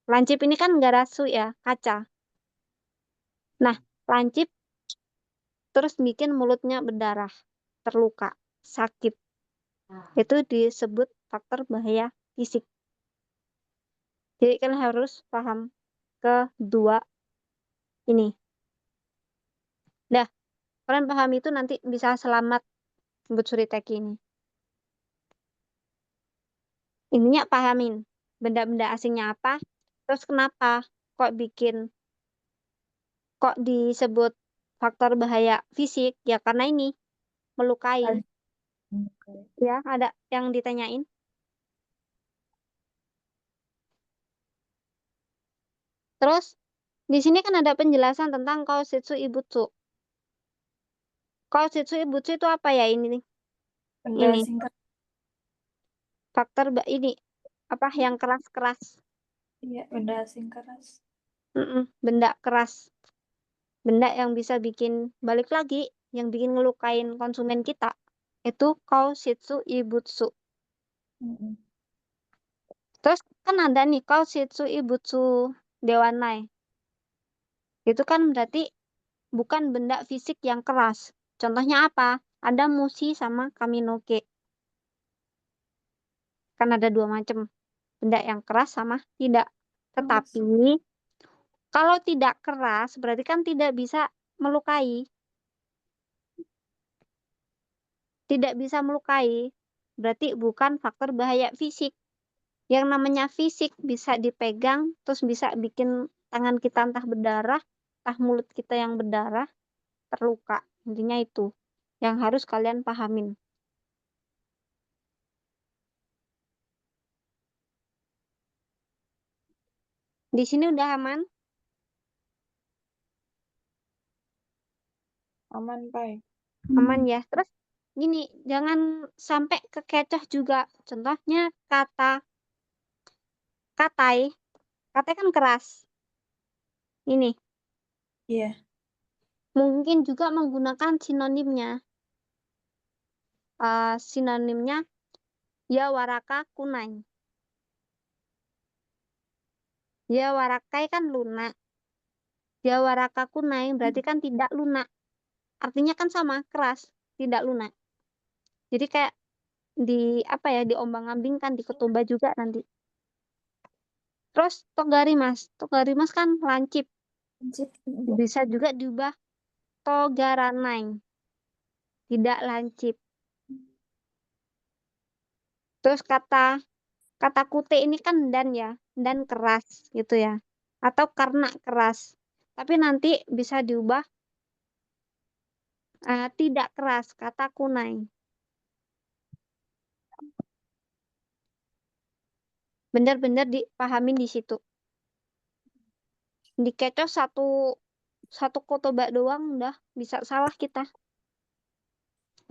Lancip ini kan garasu ya, kaca. Nah, lancip terus bikin mulutnya berdarah, terluka, sakit. Itu disebut faktor bahaya fisik. Jadi kalian harus paham kedua ini. Dah, kalian paham itu nanti bisa selamat Butsuri Teki ini. Intinya pahamin benda-benda asingnya apa, terus kenapa kok disebut faktor bahaya fisik, ya karena ini melukai. Ya, ada yang ditanyain. Terus di sini kan ada penjelasan tentang Kaoshitsu Ibutsu. Kaoshitsu Ibutsu itu apa ya ini? Benda Ini singkat. faktor ini apa yang keras-keras. Iya, benda asing keras. Benda keras. Benda yang bisa bikin balik lagi, yang bikin ngelukain konsumen kita. Itu Kaoshitsu Ibutsu. Terus kan ada nih Kaoshitsu Ibutsu Dewanai. Itu kan berarti bukan benda fisik yang keras. Contohnya apa? Ada mushi sama kaminoke. Kan ada dua macam. Benda yang keras sama tidak. Tetapi kalau tidak keras berarti kan tidak bisa melukai. Tidak bisa melukai berarti bukan faktor bahaya fisik. Yang namanya fisik bisa dipegang, terus bisa bikin tangan kita entah berdarah, entah mulut kita yang berdarah, terluka. Intinya itu yang harus kalian pahamin. Di sini udah aman? Aman, Pai. Aman ya. Terus gini, jangan sampai kekecoh juga. Contohnya katai. Katai kan keras. Ini Iya. mungkin juga menggunakan sinonimnya. Sinonimnya yawaraka kunai. Yawarakai kan lunak. Yawaraka kunai berarti kan tidak lunak. Artinya kan sama, keras, tidak lunak. Jadi kayak diombang-ambingkan, diketumba juga nanti. Terus togarimas kan lancip. Bisa juga diubah togaranai. Tidak lancip. Terus kata kute ini kan dan ya, dan keras gitu ya. Atau karena keras. Tapi nanti bisa diubah tidak keras, kata kunai. Benar-benar dipahamin di situ. Dikecoh satu kotoba doang udah bisa salah kita.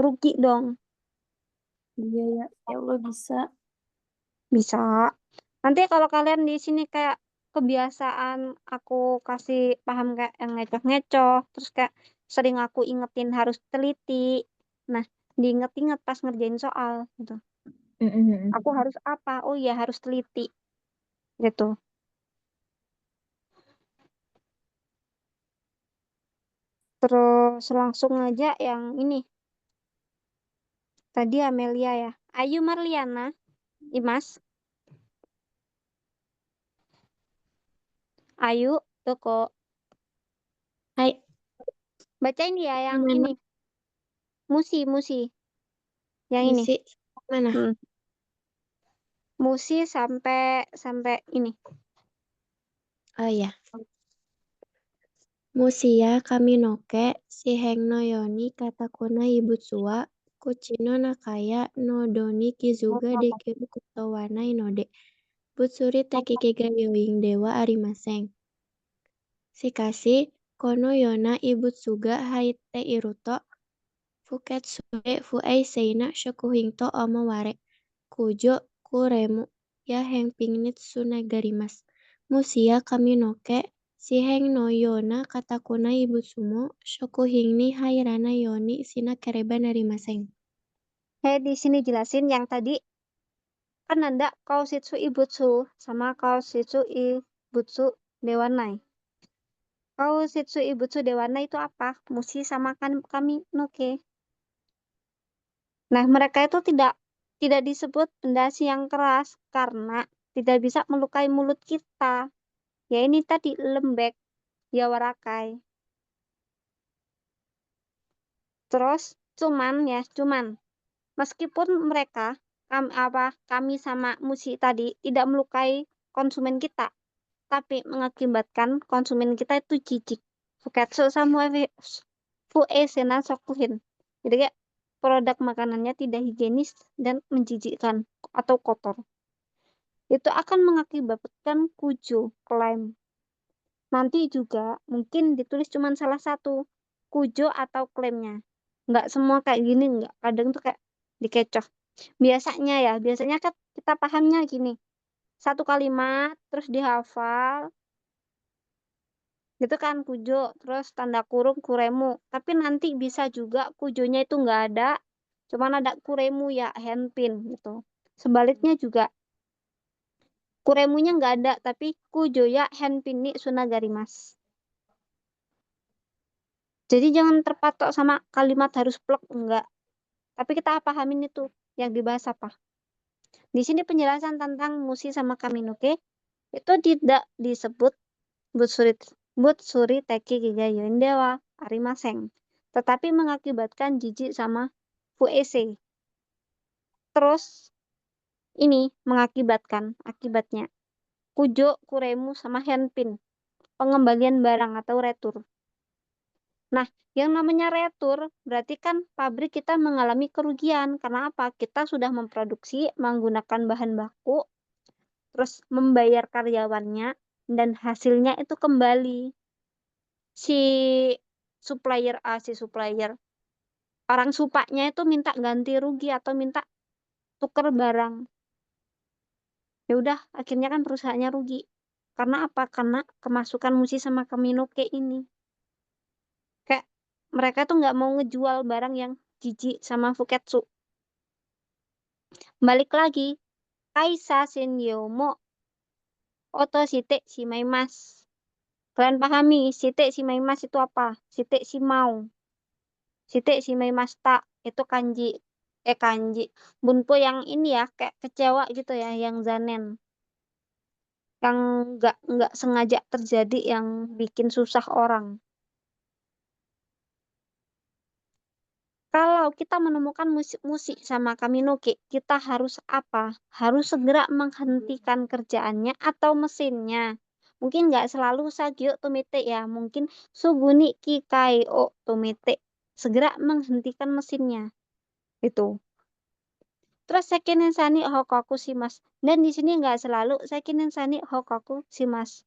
Rugi dong. Iya ya, ya Allah bisa. Bisa. Nanti kalau kalian di sini kayak kebiasaan aku kasih paham kayak yang ngecoh-ngecoh, terus kayak sering aku ingetin harus teliti. Nah, diinget-inget pas ngerjain soal gitu. Aku harus apa? Oh iya, harus teliti. Gitu. Terus langsung aja yang ini. Tadi Amelia ya. Ayu Marliana, Imas. Ayu, Toko. Hai, Bacain ya yang mana ini. Musi. Yang ini. Musi? Mana? Hmm. Musi sampai ini. Oh iya. Musia kaminoke shiheng no yoni katakuna ibutsua kuchino nakaya no doni kizuga dekiru koto wa nai node. Butsuri tekike ga yoing dewa arimaseng. Shikashi kono yona ibutsuga haite iruto fuketsue fuei seina shokuhin to omoware. Kujo kuremu ya hengping nitsu negarimasu. Musia kaminoke shiheng no yona katakuna ibutsumo shokuhin ni hairana yoni shinakereba narimaseng. Di sini jelasin yang tadi kan ada kausitsu ibutsu sama kausitsu ibutsu dewanai. Kausitsu ibutsu dewanai itu apa? Musi sama kaminoke. Nah, mereka itu tidak disebut pendasi yang keras karena tidak bisa melukai mulut kita. Ya ini tadi lembek, yawarakai. Terus cuman meskipun mereka kami sama Musi tadi tidak melukai konsumen kita, tapi mengakibatkan konsumen kita itu jijik. Fuketsu sama fuesena sokuhin. Jadi kayak produk makanannya tidak higienis dan menjijikkan atau kotor. Itu akan mengakibatkan kujo, klaim. Nanti juga mungkin ditulis cuma salah satu, kujo atau klaimnya. Nggak semua kayak gini, nggak. Kadang tuh kayak dikecoh. Biasanya kan kita pahamnya gini. Satu kalimat, terus dihafal, gitu kan kujo, terus tanda kurung kuremu. Tapi nanti bisa juga kujonya itu nggak ada, cuman ada kuremu ya, handpin gitu. Sebaliknya juga, kuremunya nggak ada, tapi kujo ya handpin ni sunagarimas. Jadi jangan terpatok sama kalimat harus plek, enggak. Tapi kita pahamin itu yang dibahas apa. Di sini penjelasan tentang musi sama kaminoke itu tidak disebut butsuri teki gigayoin dewa arimaseng, tetapi mengakibatkan jijik sama fuese. Terus ini akibatnya kujo, kuremu sama handpin, pengembalian barang atau retur. Nah, yang namanya retur berarti kan pabrik kita mengalami kerugian. Karena apa? Kita sudah memproduksi menggunakan bahan baku, terus membayar karyawannya, dan hasilnya itu kembali. Si supplier, orang supaknya itu minta ganti rugi atau minta tuker barang. Ya udah, akhirnya kan perusahaannya rugi. Karena apa? Karena kemasukan Musi sama Kaminoke ini. Kayak mereka tuh nggak mau ngejual barang yang jijik sama Fuketsu. Balik lagi, Kaisa Senyomo Oto Shite Shimaimas. Kalian pahami, Shite Shimaimas itu apa? Shite Shimau. Shite Shimaimas tak. Itu kanji. Bunpo yang ini ya, kayak kecewa gitu ya, yang zanen. Yang nggak sengaja terjadi, yang bikin susah orang. Kalau kita menemukan musik sama kaminoke, kita harus apa? Harus segera menghentikan kerjaannya atau mesinnya. Mungkin nggak selalu sagyo tomete ya. Mungkin suguni kikai o tomete. Segera menghentikan mesinnya. Itu. Terus sekinen sani hokaku shimasu. Dan di sini nggak selalu sekinen sani hokaku shimasu.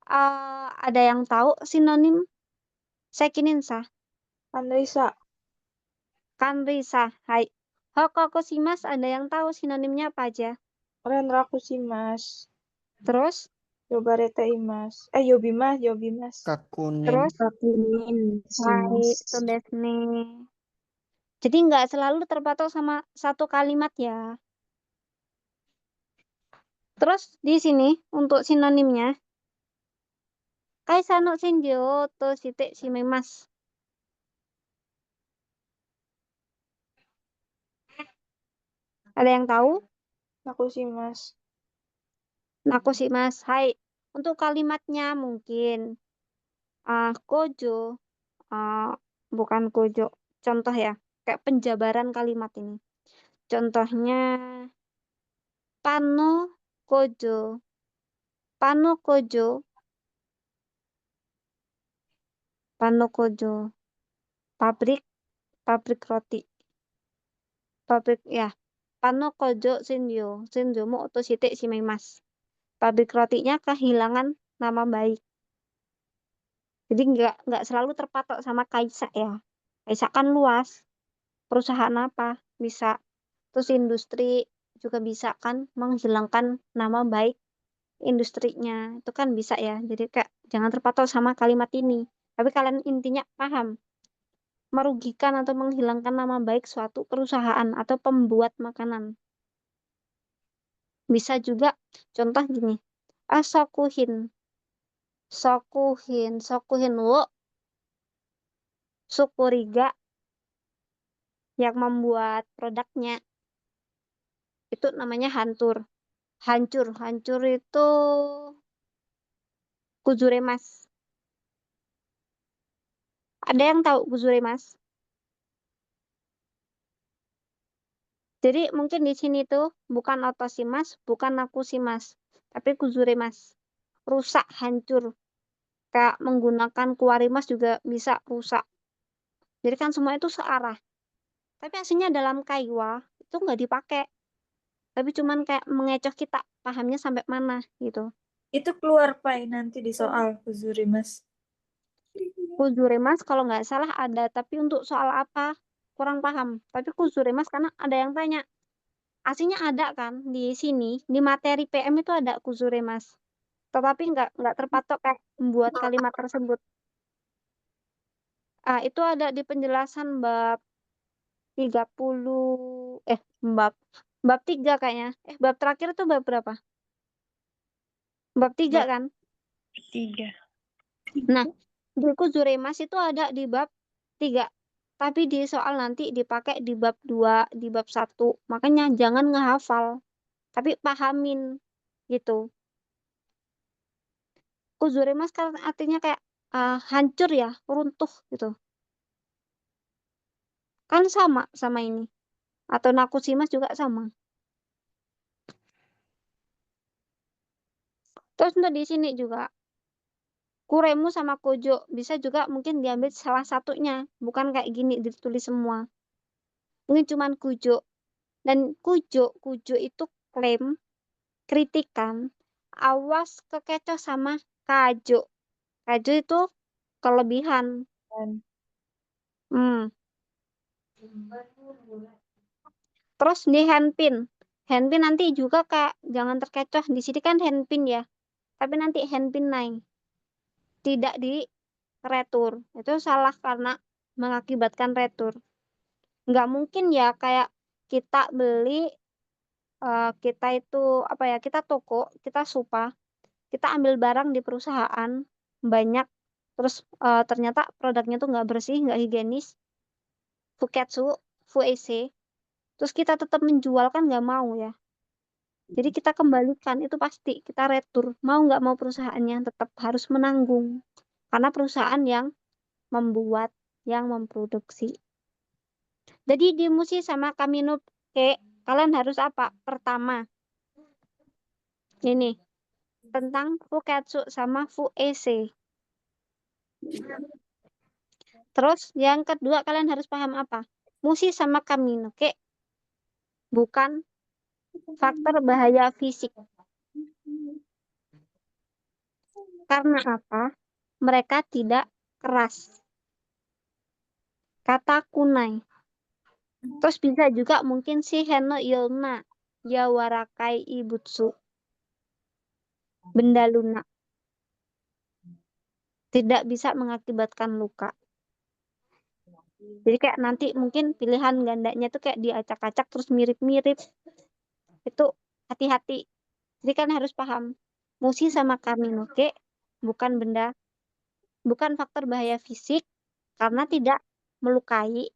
Ada yang tahu sinonim sekininsa? Kanrisa. Kanrisa. Hai. Hokokushimasu ada yang tahu sinonimnya apa aja? Renrakushimasu. Terus? Yobarete imasu. Yobimasu, yobimasu. Kakunin. Terus? Kakunin Hai, shimasu. itu desne. Jadi nggak selalu terpatok sama satu kalimat ya. Terus di sini untuk sinonimnya, kaisa no senjo to shite shimasu. Ada yang tahu? Nakushimasu. Nakushimasu. Hai. Untuk kalimatnya mungkin kojo, bukan kojo. Contoh ya, kayak penjabaran kalimat ini. Contohnya pano kojo. Pano kojo. Pano kojo. Pabrik roti. Pabrik ya. Pano kojo senjo. Senjo mo otoshite shimasu. Pabrik rotinya kehilangan nama baik. Jadi nggak selalu terpatok sama kaisa ya. Kaisa kan luas. Perusahaan apa bisa. Terus industri juga bisa kan menghilangkan nama baik industrinya. Itu kan bisa ya. Jadi kayak jangan terpatok sama kalimat ini. Tapi kalian intinya paham. Merugikan atau menghilangkan nama baik suatu perusahaan atau pembuat makanan. Bisa juga contoh gini. Sokuhin. Sokuhin wo Sukuriga yang membuat produknya itu namanya hancur itu kuzuremas. Ada yang tahu kuzuremas? Jadi mungkin di sini tuh bukan otoshimas, bukan nakushimas, tapi kuzuremas. Rusak, hancur. Kayak menggunakan kuwarimas juga bisa rusak. Jadi kan semua itu searah. Tapi aslinya dalam kaiwa itu nggak dipakai. Tapi cuman kayak mengecoh kita pahamnya sampai mana gitu. Itu keluar Pai nanti di soal Kuzurimasu. Kuzuremas kalau nggak salah ada, tapi untuk soal apa kurang paham. Tapi kuzuremas karena ada yang tanya. Aslinya ada kan di sini, di materi PM itu ada kuzuremas. Tetapi nggak terpatok kayak membuat kalimat tersebut. Itu ada di penjelasan bab 30, bab 3 kayaknya. Bab terakhir itu bab berapa? Bab 3 kan? 3. Nah, di kuzuremas itu ada di bab 3. Tapi di soal nanti dipakai di bab 2, di bab 1. Makanya jangan ngehafal, tapi pahamin gitu. Kuzuremas kan artinya kayak hancur ya, runtuh gitu. Kan sama ini. Atau nakushimas juga sama. Terus untuk di sini juga kuremu sama kojo bisa juga mungkin diambil salah satunya, bukan kayak gini ditulis semua. Mungkin cuman kujo. Dan kujo itu klaim, kritikan, awas kekecoh sama kajo. Kajo itu kelebihan. Hmm. Terus di handpin. Handpin nanti juga kayak jangan terkecoh. Di sini kan handpin ya. Tapi nanti handpin naik. Tidak di retur. Itu salah karena mengakibatkan retur. Nggak mungkin ya kayak kita beli, kita itu apa ya, kita toko, kita supa, kita ambil barang di perusahaan banyak, terus ternyata produknya tuh nggak bersih, nggak higienis, fuketsu, fuese, terus kita tetap menjual kan nggak mau ya. Jadi kita kembalikan itu pasti kita retur. Mau nggak mau perusahaannya tetap harus menanggung karena perusahaan yang membuat, yang memproduksi. Jadi di Musi sama Kamino kalian harus apa? Pertama, ini tentang Fuketsu sama Fuese. Terus yang kedua kalian harus paham apa? Musi sama Kamino bukan faktor bahaya fisik. Karena apa? Mereka tidak keras. Kata kunai. Terus bisa juga mungkin si heno yona. Yawarakai ibutsu. Benda lunak. Tidak bisa mengakibatkan luka. Jadi kayak nanti mungkin pilihan gandanya tuh kayak diacak-acak terus mirip-mirip. Itu hati-hati. Jadi kan harus paham. Mushi sama kaminoke bukan benda, bukan faktor bahaya fisik karena tidak melukai.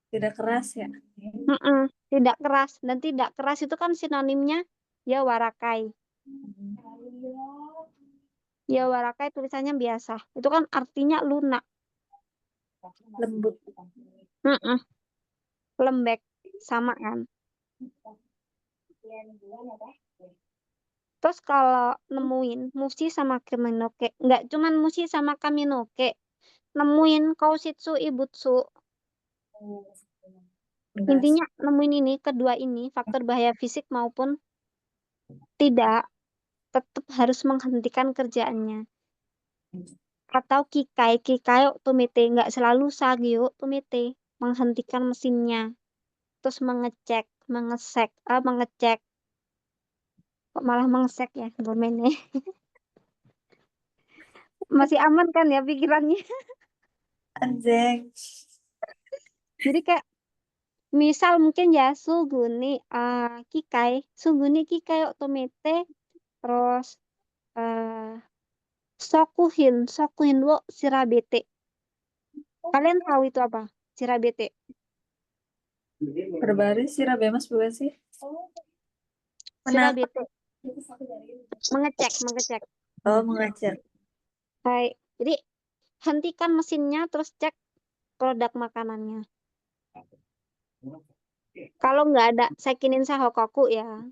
Tidak keras ya. Tidak keras. Dan tidak keras itu kan sinonimnya ya warakai. Ya warakai tulisannya biasa. Itu kan artinya lunak. Lembut. Lembek. Sama kan. Terus kalau nemuin mushi sama kaminoke, nggak cuman mushi sama kaminoke, nemuin kousitsu ibutsu. Intinya nemuin ini, kedua ini, faktor bahaya fisik maupun tidak, tetap harus menghentikan kerjaannya. Atau kikai tumite, nggak selalu sagyo tumite, menghentikan mesinnya. Terus mengecek. Kok malah mengesek ya domainnya. Masih aman kan ya pikirannya. Anjing. Jadi kayak misal mungkin ya suguni kikai otomete terus sokuhin wo shirabete. Kalian tahu itu apa? Shirabete. Berbaris shirabemas bukan sih? Shirabete. Mengecek. Oh, mengecek. Baik. Jadi hentikan mesinnya terus cek produk makanannya. Kalau nggak ada sekinin sahokoku ya.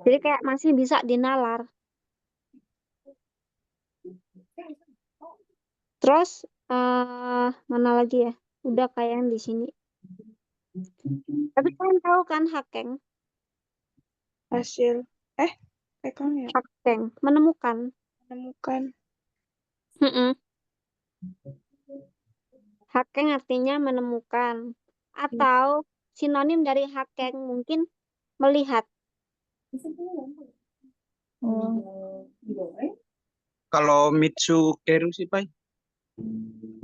Jadi kayak masih bisa dinalar. Terus mana lagi ya? Udah kayak yang di sini. Tapi kalian tahu kan hakeng? Hasil ya Hakeng menemukan. Hakeng artinya menemukan. Atau sinonim dari hakeng mungkin melihat. Kalau Mitsukeru sih, Pai.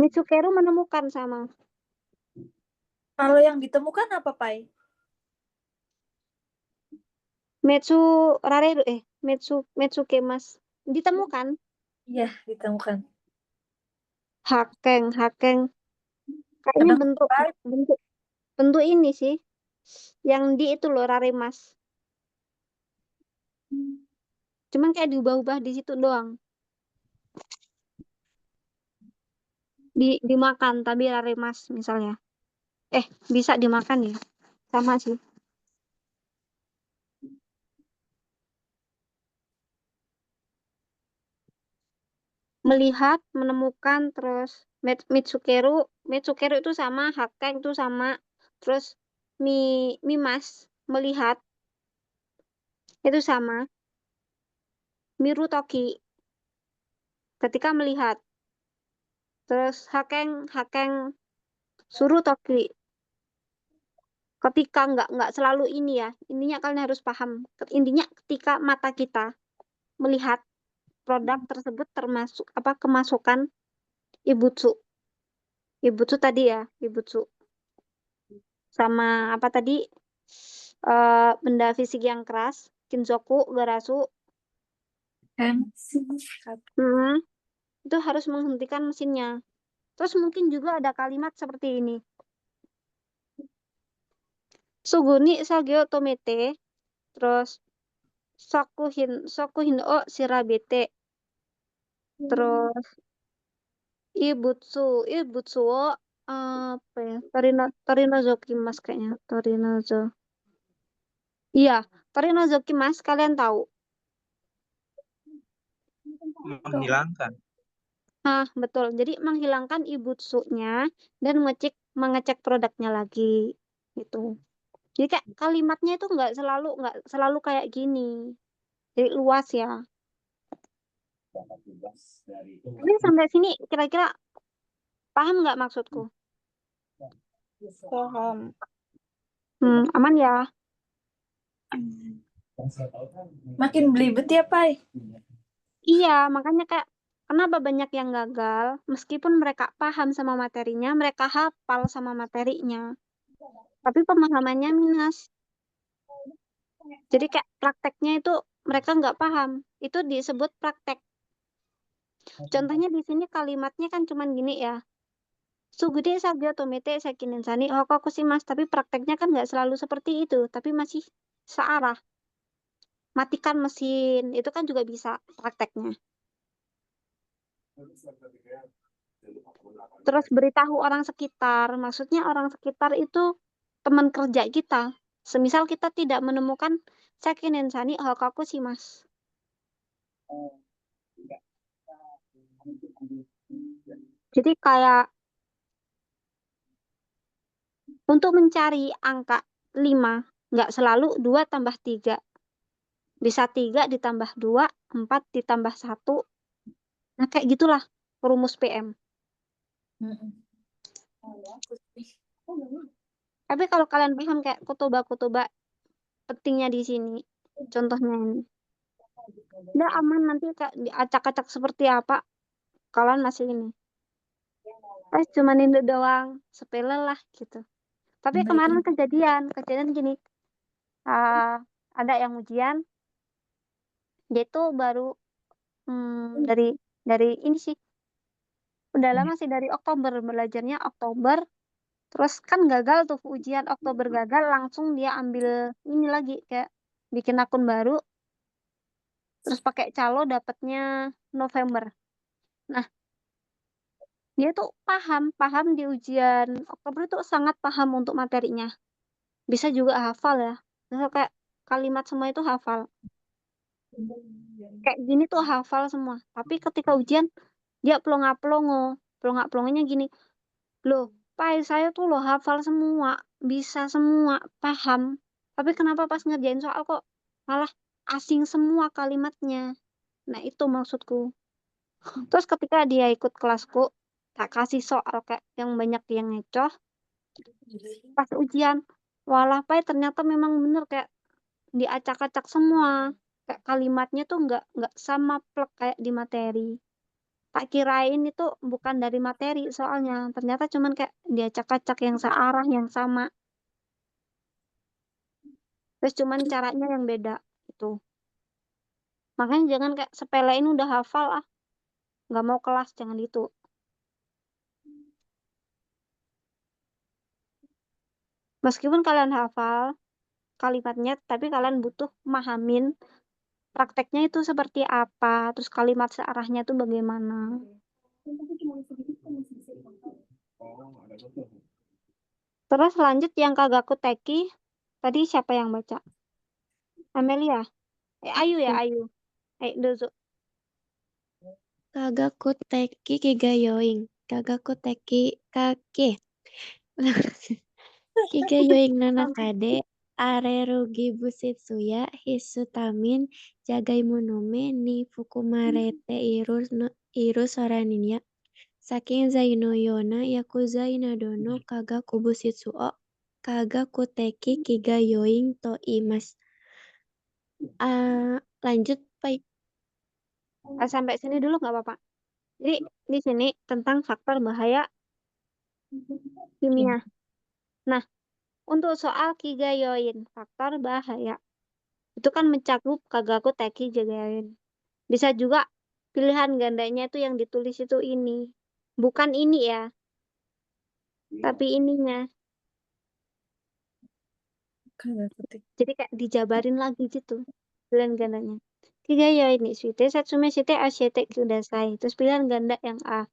Mitsukeru menemukan sama. Kalau yang ditemukan apa, Pai? Metsukemas. Ditemukan. Iya, ditemukan. Hakeng. Kayaknya bentuk ini sih. Yang di itu loh raremas. Cuman kayak diubah-ubah di situ doang. Dimakan tapi raremas misalnya. Bisa dimakan ya. Sama sih. Melihat, menemukan, terus Mitsukeru itu sama, hakeng itu sama, terus mimas, melihat, itu sama. Miru toki, ketika melihat. Terus hakeng suru toki. Ketika nggak selalu ini ya. Intinya kalian harus paham. Intinya ketika mata kita melihat produk tersebut termasuk kemasukan ibutsu. Ibutsu tadi ya, ibutsu. Sama apa tadi? Benda fisik yang keras, kinzoku, garasu. Itu harus menghentikan mesinnya. Terus mungkin juga ada kalimat seperti ini. Suguni sagyo tomete, terus sokuhin o shirabete. Terus ibutsu wo apa ya? Torinozokimasu kayaknya. Iya, torinozokimasu kalian tahu. Menghilangkan. Betul. Jadi menghilangkan ibutsunya dan mengecek produknya lagi gitu. Jadi kayak kalimatnya itu nggak selalu kayak gini. Jadi luas ya. Tapi sampai sini kira-kira paham nggak maksudku? Paham. Aman ya. Makin belibet ya, Pai. Iya, makanya kayak kenapa banyak yang gagal, meskipun mereka paham sama materinya, mereka hafal sama materinya, tapi pemahamannya minus. Jadi kayak prakteknya itu mereka nggak paham, itu disebut praktek. Contohnya di sini kalimatnya kan cuman gini ya, Sugide saja tomete sakinin sani hokokushimasu, tapi prakteknya kan nggak selalu seperti itu, tapi masih searah. Matikan mesin, itu kan juga bisa prakteknya. Terus beritahu orang sekitar, maksudnya orang sekitar itu teman kerja kita. Semisal kita tidak menemukan sakinen sani hokokushimasu. Jadi kayak untuk mencari angka 5, nggak selalu 2 tambah 3. Bisa 3 ditambah 2, 4 ditambah 1. Nah, kayak gitulah rumus PM. Tapi kalau kalian paham kayak kotoba-kotoba pentingnya di sini, contohnya ini. Udah aman, nanti kayak diacak-acak seperti apa, kalian masih ini. Cuman itu doang, sepele lah gitu. Tapi kemarin kejadian gini, ada yang ujian, dia tuh baru dari ini sih, udah lama sih, dari Oktober, belajarnya Oktober, terus kan gagal tuh ujian Oktober, gagal, langsung dia ambil ini lagi, kayak bikin akun baru, terus pakai calo, dapatnya November. Nah, dia tuh paham di ujian Oktober itu sangat paham untuk materinya, bisa juga hafal ya, misal kayak kalimat semua itu hafal, kayak gini tuh hafal semua, tapi ketika ujian dia pelongo-pelongonya gini, loh Pai, saya tuh loh hafal semua, bisa semua, paham, tapi kenapa pas ngerjain soal kok malah asing semua kalimatnya. Nah, itu maksudku. Terus ketika dia ikut kelasku, tak kasih soal kayak yang banyak yang ngecoh, pas ujian, walah Pai, ternyata memang bener kayak diacak-acak semua. Kayak kalimatnya tuh nggak sama plek kayak di materi. Tak kirain itu bukan dari materi soalnya. Ternyata cuman kayak diacak-acak yang searah, yang sama. Terus cuman caranya yang beda. Itu. Makanya jangan kayak sepelein udah hafal ah. Nggak mau kelas, jangan itu. Meskipun kalian hafal kalimatnya, tapi kalian butuh mahamin prakteknya itu seperti apa. Terus kalimat searahnya itu bagaimana. Terus lanjut yang Kagaku Teki. Tadi siapa yang baca? Amelia? Ayu ya, Ayu. Dozo. Kagaku teki kigayoing. Kagaku teki kake. Kigayoing nanakade arerugi busitsuya hisutamin jagaimonome ni fukumarete iru soraninya. Saking zaino yona yakuzai nadono kagaku busitsuo kagaku teki kigayoing to imas. Lanjut, Pai. Sampai sini dulu nggak apa-apa. Jadi di sini tentang faktor bahaya kimia. Nah, untuk soal kigayoin, faktor bahaya, itu kan mencakup Kagaku Teki Jagayoin. Bisa juga pilihan gandanya itu yang ditulis itu ini. Bukan ini ya, tapi ininya. Jadi kayak dijabarin lagi gitu pilihan gandanya. Kigayoin ni suite satsume shite ashite kudasai. Terus pilihan ganda yang A.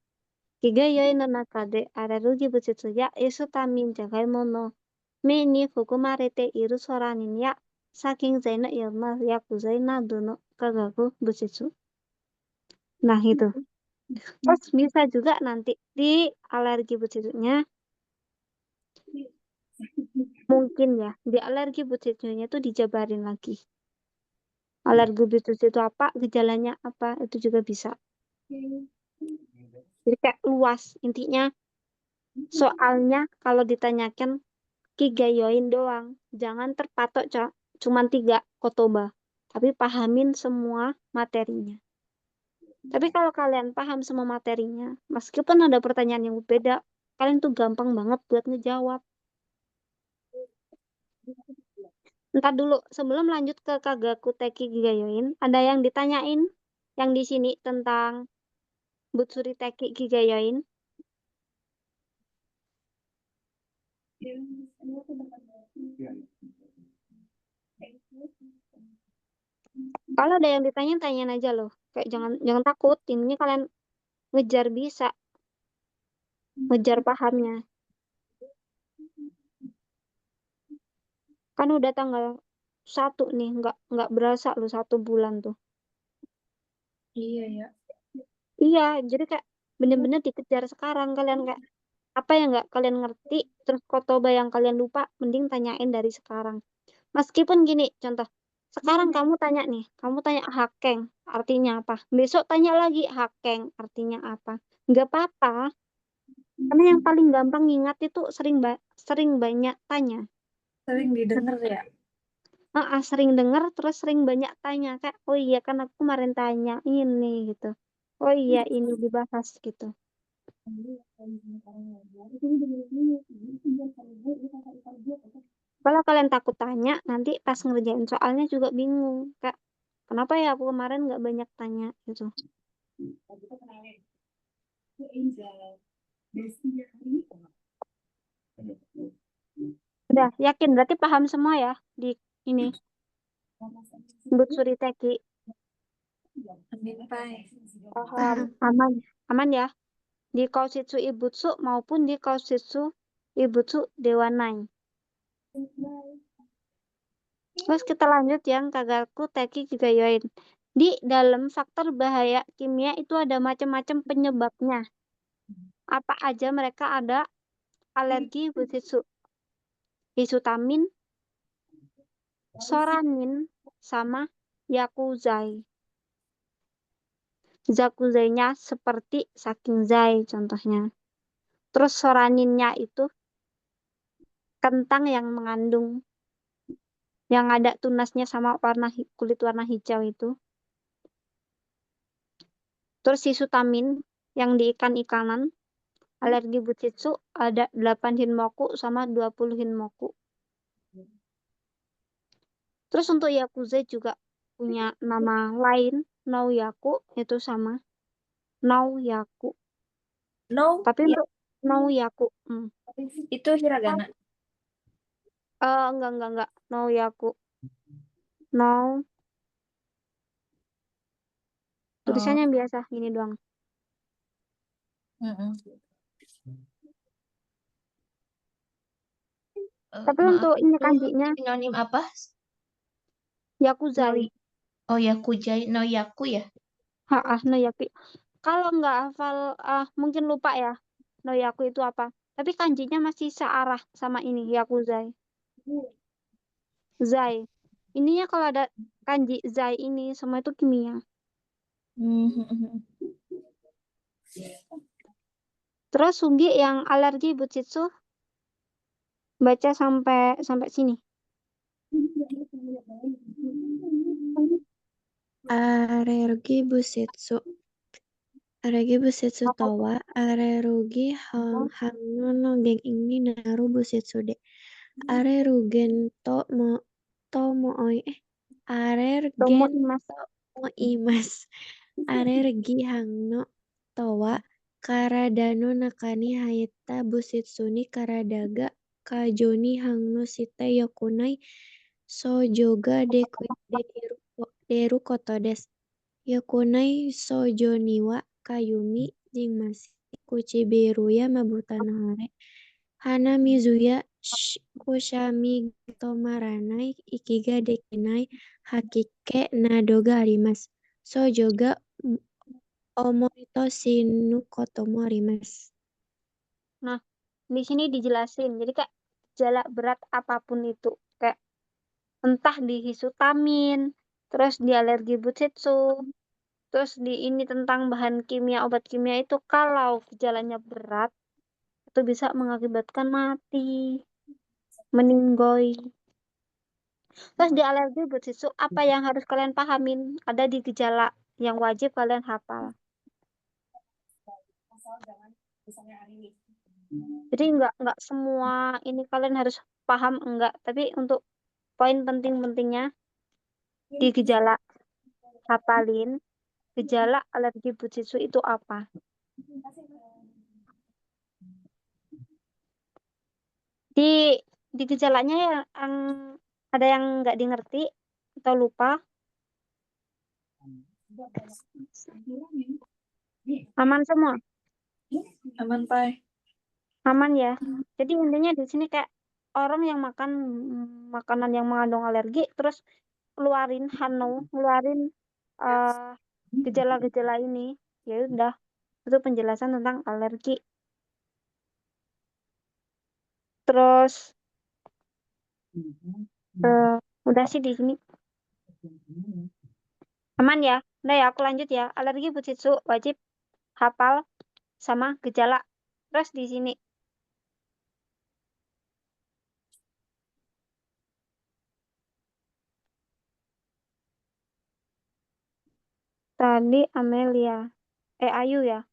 Kigayoin no nakade ararugi butsutu ya esutamin jagaimono me ni fukumarete iru soranin ya saking zaina ilma yakuzai nado no kagaku butsutu. Nah, itu. Terus bisa juga nanti di alergi butsutunya, mungkin ya, di alergi butsutunya tuh dijabarin lagi. alergi bitus itu apa, gejalanya apa, itu juga bisa. Jadi kayak luas intinya. Soalnya kalau ditanyakan Kigayoin doang, jangan terpatok cuman 3 kotoba, tapi pahamin semua materinya. Tapi kalau kalian paham semua materinya, meskipun ada pertanyaan yang beda, kalian tuh gampang banget buat ngejawab. Entar dulu, sebelum lanjut ke Kagaku Teki Gigayoin, ada yang ditanyain yang di sini tentang Butsuri Teki Gigayoin. Kalau ada yang ditanya, tanyain aja loh. Kayak jangan takut, ini kalian ngejar bisa, ngejar pahamnya. Kan udah tanggal 1 nih, nggak berasa loh 1 bulan tuh. Iya ya. Iya, jadi kayak bener-bener dikejar sekarang. Kalian kayak apa yang nggak kalian ngerti, terus kotoba yang kalian lupa, mending tanyain dari sekarang. Meskipun gini, contoh, sekarang kamu tanya nih, kamu tanya hakeng, artinya apa? Besok tanya lagi hakeng, artinya apa? Nggak apa-apa, karena yang paling gampang ingat itu sering banyak tanya. Sering didengar ya. Sering dengar, terus sering banyak tanya. Kayak, oh iya kan aku kemarin tanya ini gitu. Oh iya ini dibahas gitu. Kalau kalian takut tanya, nanti pas ngerjain soalnya juga bingung. Kayak, kenapa ya aku kemarin nggak banyak tanya gitu. Udah, yakin? Berarti paham semua ya di ini. Butsuri Teki. Amin, Pai. Paham. Aman. Aman ya. Di Kausitsu Ibutsu maupun di Kausitsu Ibutsu Dewanai. Terus kita lanjut yang Kagaku Teki Gigayoin. Di dalam faktor bahaya kimia itu ada macam-macam penyebabnya. Apa aja mereka ada alergi Butsitsu, hisutamin, soranin, sama yakuzai. Zakuzainya seperti sakingzai contohnya. Terus soraninnya itu kentang yang mengandung yang ada tunasnya sama kulit warna hijau itu. Terus hisutamin yang di ikan-ikanan, alergi Butsitsu ada 8 hinmoku sama 20 hinmoku. Terus untuk yakuza juga punya nama lain, Naoyaku, itu sama. Naoyaku. No, Tapi ya, untuk Naoyaku, itu hiragana. enggak. Naoyaku. No, tulisannya biasa gini doang. Tapi Maaf, untuk ini itu kanjinya sinonim apa? yakuzai. Oh, yakujai, no yaku ya? Noyaku. Kalau nggak hafal, mungkin lupa ya. Noyaku itu apa? Tapi kanjinya masih searah sama ini, yakuzai. Zai. Ininya kalau ada kanji zai ini, semua itu kimia. Terus Sugi yang alergi Butsitsu, baca sampai sini. Alergi Busetsu. Alergi Busetsu towa. Arerugi hangno no geng ini naru Busetsu de. Arerugen Alergen to imas. Alergi hangno towa. Karadano nakani hayata Busetsuni karadaga. Kajoni hangno site yokunai. Sojoga deru koto des. Yokunai sojoni wa kayumi jingmasi kuchibiruya mabutanahare. Hana mizuya kushami tomaranai ikiga dekinai hakike nadoga arimasu. Sojoga omorito shinu kotomo arimasu. Nah, di sini dijelasin. Jadi kayak gejala berat apapun itu, kayak entah dihisutamin, terus di alergi butsitsu, terus di ini tentang bahan kimia, obat kimia itu kalau gejalanya berat itu bisa mengakibatkan mati, meninggoy. Terus di alergi butsitsu apa yang harus kalian pahamin? Ada di gejala yang wajib kalian hafal. Jadi nggak semua ini kalian harus paham enggak, tapi untuk poin penting-pentingnya di gejala hafalin gejala alergi butsitsu itu apa. Di gejalanya yang ada yang nggak dimengerti atau lupa? Aman semua? Aman, Pai. Aman ya. Jadi intinya di sini kayak orang yang makan makanan yang mengandung alergi terus ngeluarin gejala-gejala ini. Ya udah, itu penjelasan tentang alergi. Terus udah sih di sini. Aman ya? Udah ya, aku lanjut ya. Alergi butsitsu wajib hafal sama gejala. Terus di sini tadi Amelia, Ayu ya.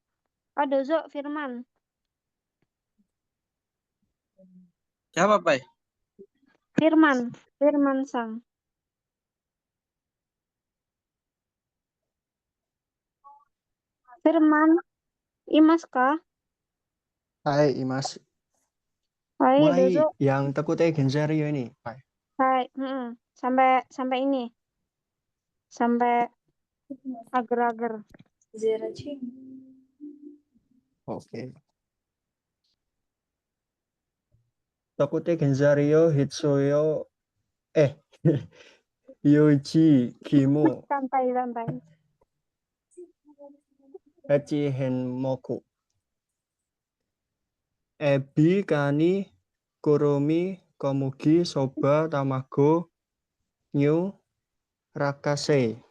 Ada Zo, Firman. Siapa, Pai? Firman Sang. Firman, Imas kah? Hai Imas, Hai, mulai Dozo. yang Takute Genzario ini. Hai. Hai, sampai ini, sampai ager-ager. Zeraching. Oke. Takute Genzario Hitsuyo Yoji Kimo Santai. Hachi Henmoku Ebi Kani Kuromi Komugi Soba Tamago Nyu Rakase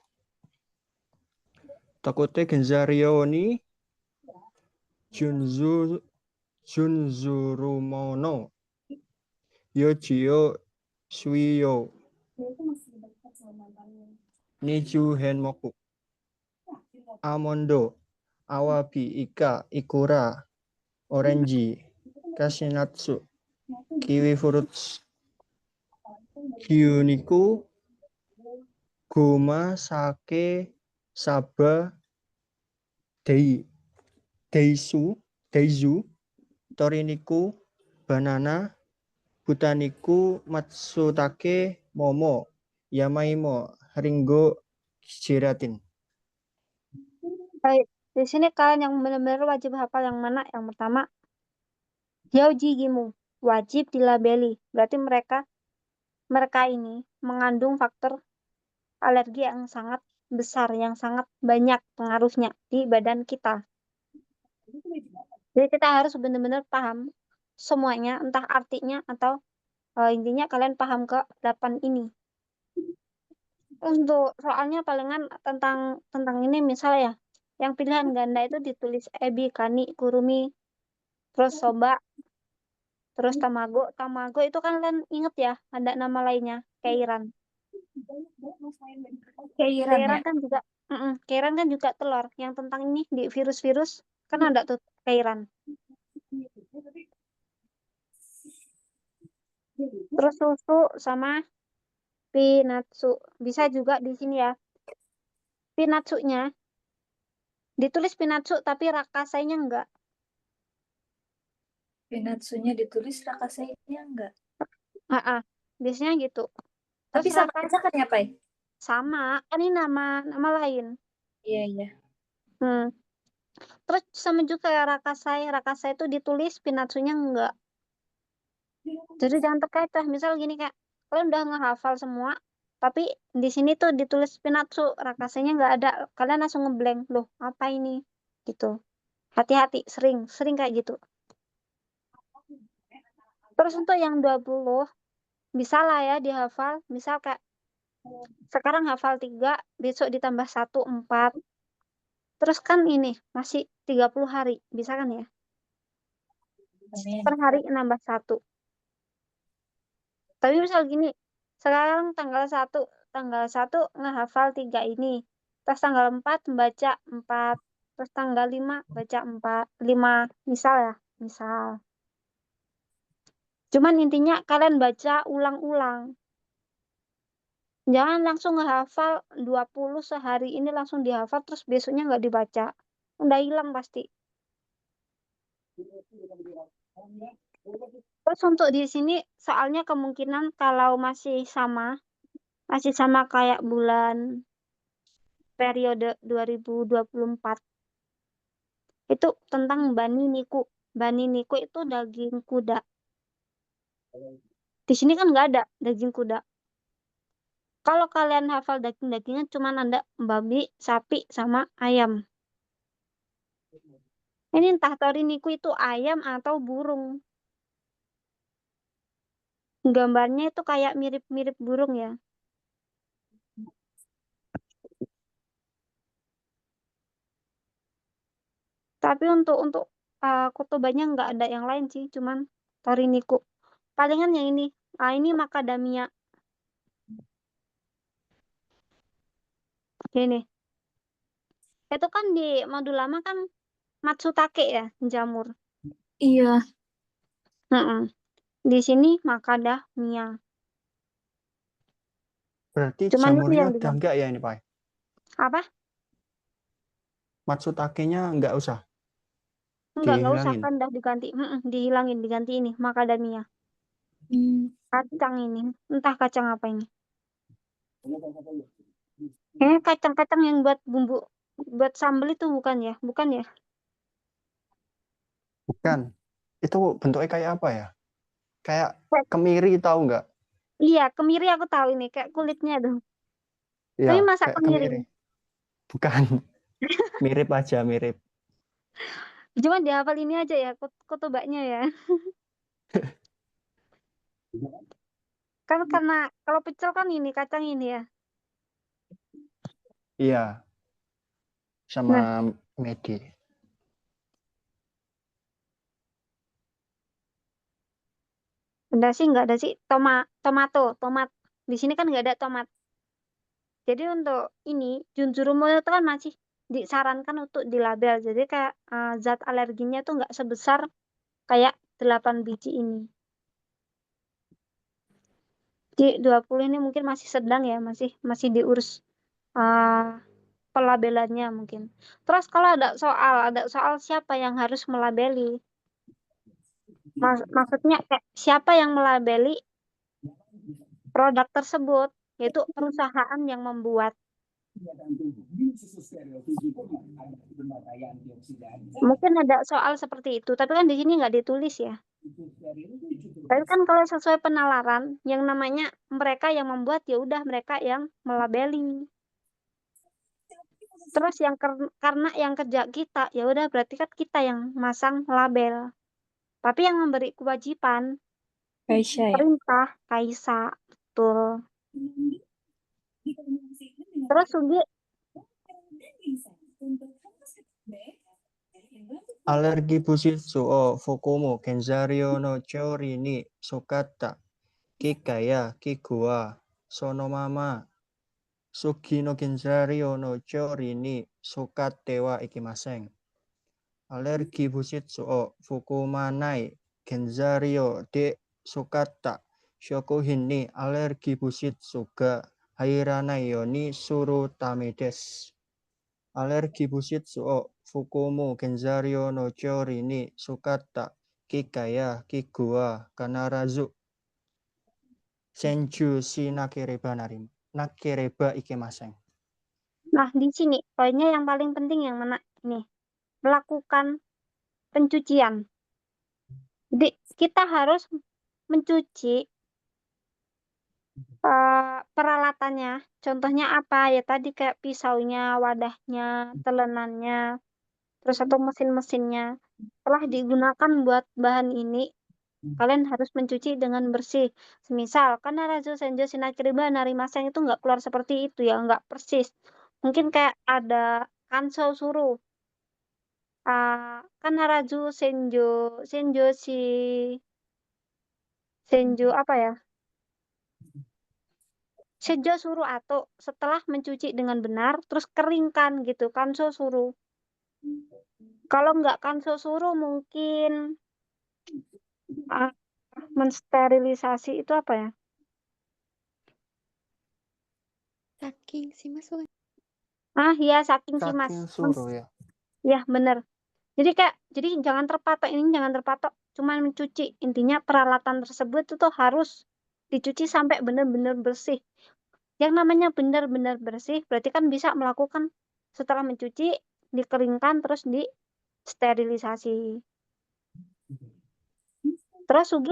Takute Genzario ni Junzurumono Yojiyo Suiyo Niju Henmoku Amondo Awabi Ika Ikura Orange Kashinatsu Kiwi Fruits Hyuniku Goma Sake Saba Daizu Toriniku Banana Butaniku Matsutake Momo Yamaimo Ringo Gelatin. Baik, di sini kalian yang benar-benar wajib hafal yang mana? Yang pertama, Yaoji Gimu wajib dilabeli. Berarti mereka ini mengandung faktor alergi yang sangat besar, yang sangat banyak pengaruhnya di badan kita. Jadi kita harus benar-benar paham semuanya, entah artinya atau intinya kalian paham ke 8 ini. Untuk soalnya palingan tentang ini misalnya ya, yang pilihan ganda itu ditulis Ebi, Kani, Kurumi, terus Soba, terus Tamago. Tamago itu kan kalian inget ya, ada nama lainnya, Keiran. Keiran ya? Keiran kan juga telur. Yang tentang ini di virus-virus kan ada tuh Keiran. Terus susu sama Pinatsu. Bisa juga di sini ya. Pinatsunya ditulis Pinatsu tapi rakasanya enggak. Pinatsunya ditulis rakasanya enggak? Biasanya gitu. Tapi Terus sama aja kan ya, Pai? sama. Kan ini nama lain. Iya. Terus sama juga ya Rakasai. Rakasai itu ditulis Pinatsunya enggak. Jadi jangan terkait lah. Misal gini kayak kalian udah ngehafal semua, tapi di sini tuh ditulis Pinatsu, Rakasainya enggak ada. Kalian langsung ngeblank. Loh, apa ini? Gitu. Hati-hati, sering kayak gitu. Terus untuk yang 20 bisa lah ya dihafal. Misal kayak Sekarang hafal 3, besok ditambah 1, 4. Terus kan ini masih 30 hari, bisa kan ya? Amin. Per hari nambah 1. Tapi misal gini, sekarang tanggal 1 ngehafal 3 ini. Terus tanggal 4 baca 4. Terus tanggal 5 baca 5. Misal ya, misal. Cuman intinya kalian baca ulang-ulang. Jangan langsung ngehafal 20 sehari ini langsung dihafal terus besoknya nggak dibaca. Udah hilang pasti. Terus untuk di sini soalnya kemungkinan kalau masih sama kayak bulan periode 2024 itu tentang Bani Niku. Bani Niku itu daging kuda. Di sini kan nggak ada daging kuda. Kalau kalian hafal daging-dagingan cuma ada babi, sapi, sama ayam. Ini entah tori niku itu ayam atau burung. Gambarnya itu kayak mirip-mirip burung ya. Tapi untuk kotobanya nggak ada yang lain sih, cuman tori niku. Palingan yang ini. Ini macadamia. Ini. Itu kan di modul lama kan matsutake ya, jamur. Iya. Di sini macadamia. Berarti Cuman itu jamurnya yang udah diganti. enggak ya ini, Pak? Apa? Matsutake-nya enggak usah Nggak usah dihilangin. kan udah diganti. Dihilangin, diganti ini macadamia. Kacang ini. Entah kacang apa ini. Kacang-kacang yang buat bumbu buat sambal itu bukan ya? Bukan ya? Bukan. Itu bentuknya kayak apa ya? Kayak Kayak- kemiri tahu nggak? Iya, kemiri aku tahu ini kayak kulitnya tuh. Tapi Iya, masak kayak kemiri. kemiri. Bukan. Mirip aja, mirip. Cuma dihafal ini aja ya, kotobaknya ya. Kan karena kalau pecel kan ini kacang ini ya. Iya. Sama medi. Nggak ada sih. Tomat. Di sini kan nggak ada tomat. Jadi untuk ini Junjurumo itu kan masih disarankan untuk dilabel. Jadi kayak zat alerginya tuh nggak sebesar kayak 8 biji ini. Di 20 ini mungkin masih sedang ya, masih diurus pelabelannya mungkin. Terus kalau ada soal siapa yang harus melabeli? Maksudnya kayak siapa yang melabeli produk tersebut, yaitu perusahaan yang membuat. Mungkin ada soal seperti itu, tapi kan di sini nggak ditulis ya. Tapi kan kalau sesuai penalaran, yang namanya mereka yang membuat ya udah mereka yang melabeli. Terus yang karena yang kerja kita ya udah berarti kan kita yang masang label. Tapi yang memberi kewajiban Kaisha ya. perintah Kaisa, betul. Terus Sugi Alergi bushitsu o fukumu kenzario no chori ni sokata kikaya kikuwa sonomama sugi no kenzario no chori ni sokate wa ikimasen. Alergi bushitsu o fukumanai kenzario de sokata shokuhin ni alergi bushitsu ga hairanai yo ni suru tame desu. Alergi bushitsu o fukumu kenzario no chori ni sukata kikaya kikuwa kanarazu senju shi nakereba ikemasen. Nah, di sini poinnya yang paling penting yang mana ini? Melakukan pencucian. Jadi, kita harus mencuci peralatannya. Contohnya apa? Ya tadi kayak pisaunya, wadahnya, telenannya, terus atau mesin-mesinnya. Telah digunakan buat bahan ini, Kalian harus mencuci dengan bersih. Semisal, kan narazu senjo sinakiriba narimasen itu nggak keluar seperti itu ya, nggak persis. Mungkin kayak ada kanso suru. Kan narazu senjo apa ya? Senjo suru atau setelah mencuci dengan benar, terus keringkan gitu, kanso suru. Kalau nggak kanso suru mungkin mensterilisasi itu apa ya? Saking sih Mas. Ya saking sih Mas. Saking suruh ya. Ya bener. Jadi jangan terpatok, ini jangan terpatok cuman mencuci. Intinya peralatan tersebut itu tuh harus dicuci sampai benar-benar bersih. Yang namanya benar-benar bersih berarti kan bisa melakukan setelah mencuci, dikeringkan terus disterilisasi. Terus Sugi,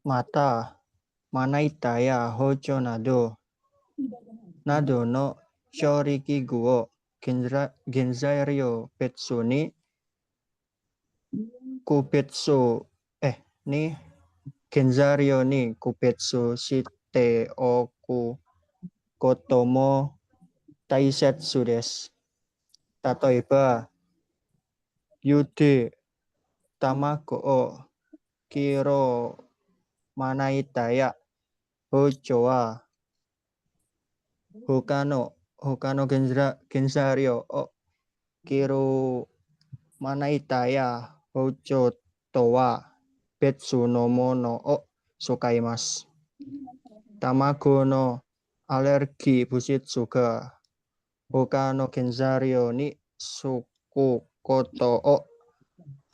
Mata, manaitaya, hojo nado no shoriki guo, genzai ryo betsu ni kubetsu, ni genzai ryo ni kubetsu shite oku koto mo taisetsu desu. Tatoeba, yude tamago o kiro manaitaya hojo wa hokano genzaryo o kiro manaitaya hojo to wa betsu no mono o sukaimasu. Tamago no alergi bushitsu ga hokano genzaryo ni suku koto o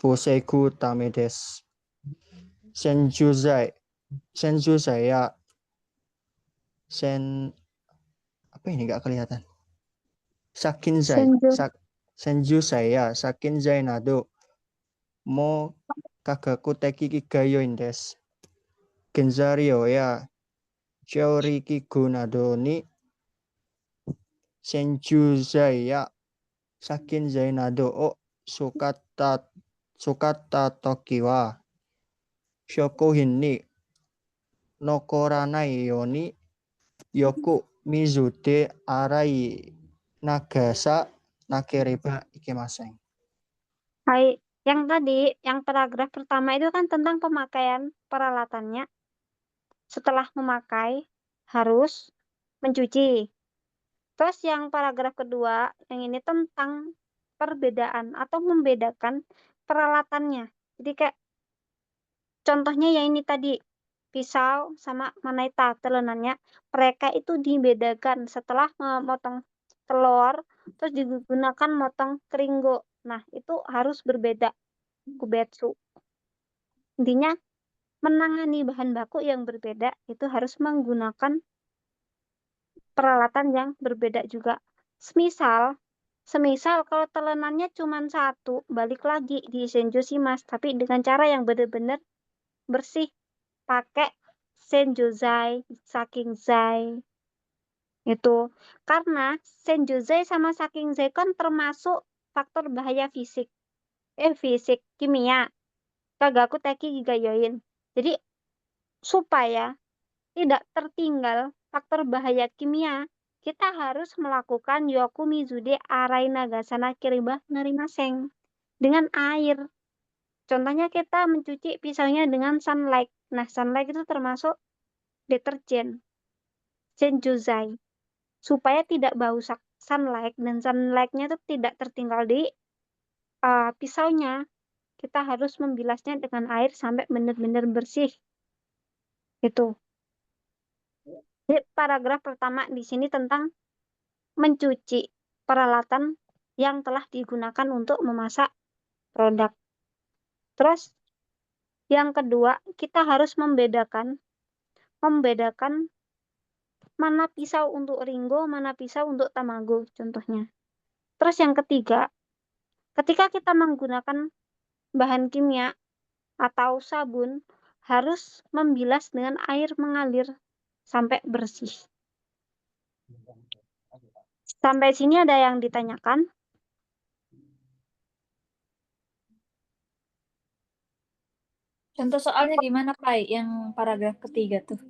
fuseiku tame desu. Senjuzai ya apa ini nggak kelihatan. Senjuzai ya sakinzai nado mo kagaku teki kigayoin desu. Genzaryo ya Shoriki-gu nado ni senjuzai ya sakinzai nado o sukata toki wa shokuhin ni nokoranai yo ni yoku mizu de arai nagasa nakerebا ikemasen. Hai, yang tadi, yang paragraf pertama itu kan tentang pemakaian peralatannya. Setelah memakai, harus mencuci. Terus yang paragraf kedua, yang ini tentang perbedaan atau membedakan peralatannya. Jadi kayak contohnya yang ini tadi, pisau sama manaita telenannya, mereka itu dibedakan setelah memotong telur, terus digunakan motong keringgo. Nah, itu harus berbeda, kubetsu. Intinya, menangani bahan baku yang berbeda, itu harus menggunakan peralatan yang berbeda juga. Semisal kalau telenannya cuma satu, balik lagi di senjoshimasu, tapi dengan cara yang benar-benar bersih, pakai senjozai, sakingzai. Itu karena senjozai sama sakingzai kan termasuk faktor bahaya fisik. Fisik, kimia. Kagaku teki gigayoin. Jadi supaya tidak tertinggal faktor bahaya kimia, kita harus melakukan yoku mizude arai nagasana kiriba narimaseng dengan air. Contohnya kita mencuci pisaunya dengan sunlight. Nah, sunlight itu termasuk deterjen, senjozai. Supaya tidak bau sunlight dan sunlightnya itu tidak tertinggal di pisaunya. Kita harus membilasnya dengan air sampai benar-benar bersih. Itu. Jadi paragraf pertama di sini tentang mencuci peralatan yang telah digunakan untuk memasak produk. Terus yang kedua, kita harus membedakan mana pisau untuk ringgo, mana pisau untuk tamago contohnya. Terus yang ketiga, ketika kita menggunakan bahan kimia atau sabun, harus membilas dengan air mengalir sampai bersih. Sampai sini ada yang ditanyakan? Contoh soalnya gimana, Pai? Yang paragraf ketiga tuh.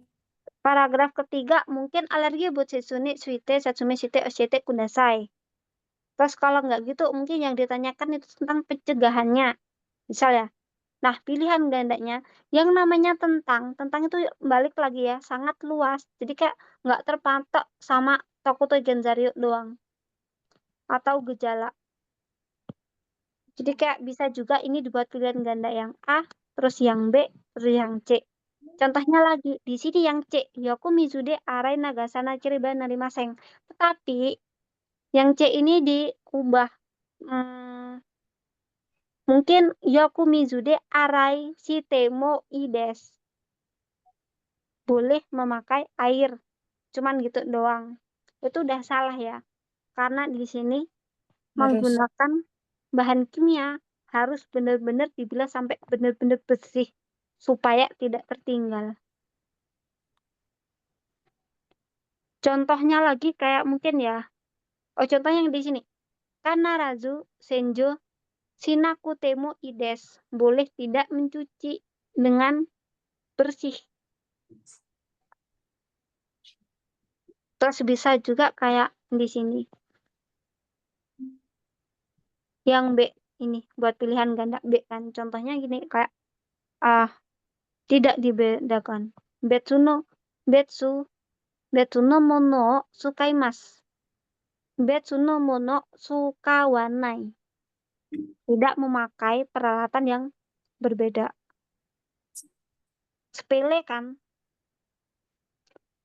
Paragraf ketiga mungkin alergi butsitsuni, suite, satsumi, shite, oshite, kudasai. Terus kalau nggak gitu mungkin yang ditanyakan itu tentang pencegahannya. Misal ya. Nah, pilihan gandanya yang namanya tentang itu balik lagi ya, sangat luas. Jadi kayak nggak terpatok sama Tokuto Genzario doang atau gejala. Jadi kayak bisa juga ini dibuat pilihan ganda yang A, terus yang B, terus yang C. Contohnya lagi, di sini yang C, Yoku Mizude Arai Nagasana Chiriba Narimaseng. Tetapi yang C ini diubah. Mungkin Yoku Mizude Arai Shitemo Ides. Boleh memakai air. Cuman gitu doang. Itu udah salah ya. Karena di sini Harus. menggunakan bahan kimia harus benar-benar dibilas sampai benar-benar bersih supaya tidak tertinggal. Contohnya lagi kayak mungkin ya. Oh, contohnya yang di sini. Kanarazu senjo shinaku temo ides. Boleh tidak mencuci dengan bersih. Terus bisa juga kayak di sini. Yang B ini buat pilihan ganda B kan. Contohnya gini kayak tidak dibedakan. Betsu no mono sukaimasu. Betsu no mono sukawanai. Tidak memakai peralatan yang berbeda. Sepele kan?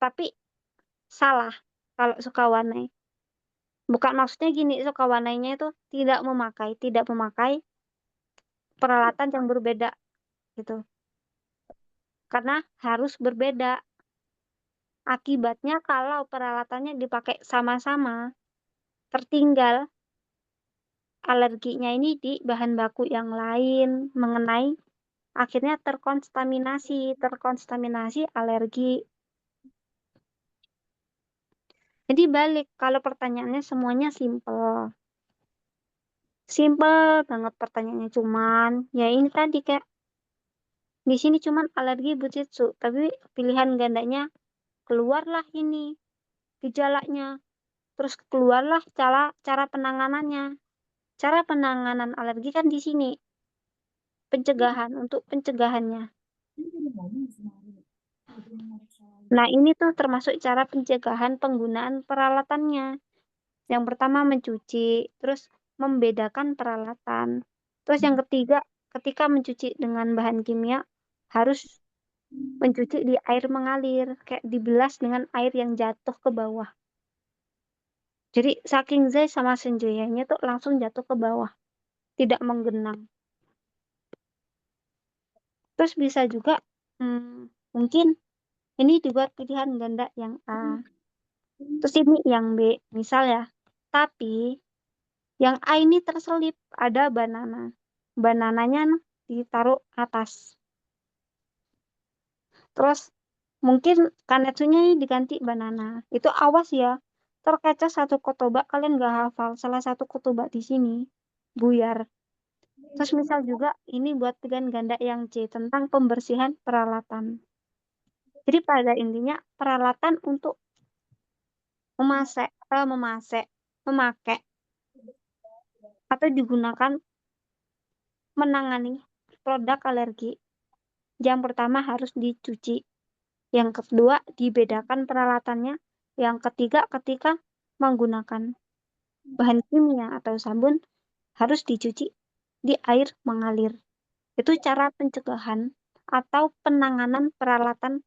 Tapi salah kalau sukawanai. Bukan maksudnya gini, sukawanainya itu tidak memakai peralatan yang berbeda gitu. Karena harus berbeda. Akibatnya kalau peralatannya dipakai sama-sama, tertinggal alerginya ini di bahan baku yang lain mengenai akhirnya terkontaminasi alergi. Jadi balik kalau pertanyaannya semuanya simple. Simple banget pertanyaannya, cuman ya ini tadi kayak di sini cuman alergi butsitsu, tapi pilihan gandanya keluarlah ini gejalanya. Terus keluarlah cara penanganannya. Cara penanganan alergi kan di sini. Pencegahan untuk pencegahannya. Nah, ini tuh termasuk cara pencegahan penggunaan peralatannya. Yang pertama mencuci, terus membedakan peralatan. Terus yang ketiga, ketika mencuci dengan bahan kimia harus mencuci di air mengalir, kayak dibilas dengan air yang jatuh ke bawah. Jadi saking zai sama senjoyanya tuh langsung jatuh ke bawah, tidak menggenang. Terus bisa juga mungkin ini dibuat pilihan ganda yang A. Terus ini yang B, misal ya. Tapi yang A ini terselip ada banana. Banananya ditaruh atas. Terus mungkin kanetsunya ini diganti banana. Itu awas ya. Terkecoh satu kotoba kalian gak hafal. Salah satu kotoba di sini buyar. Terus misal juga ini buat pilihan ganda yang C tentang pembersihan peralatan. Jadi pada intinya peralatan untuk memakai atau digunakan menangani produk alergi. Yang pertama harus dicuci. Yang kedua dibedakan peralatannya. Yang ketiga ketika menggunakan bahan kimia atau sabun harus dicuci di air mengalir. Itu cara pencegahan atau penanganan peralatan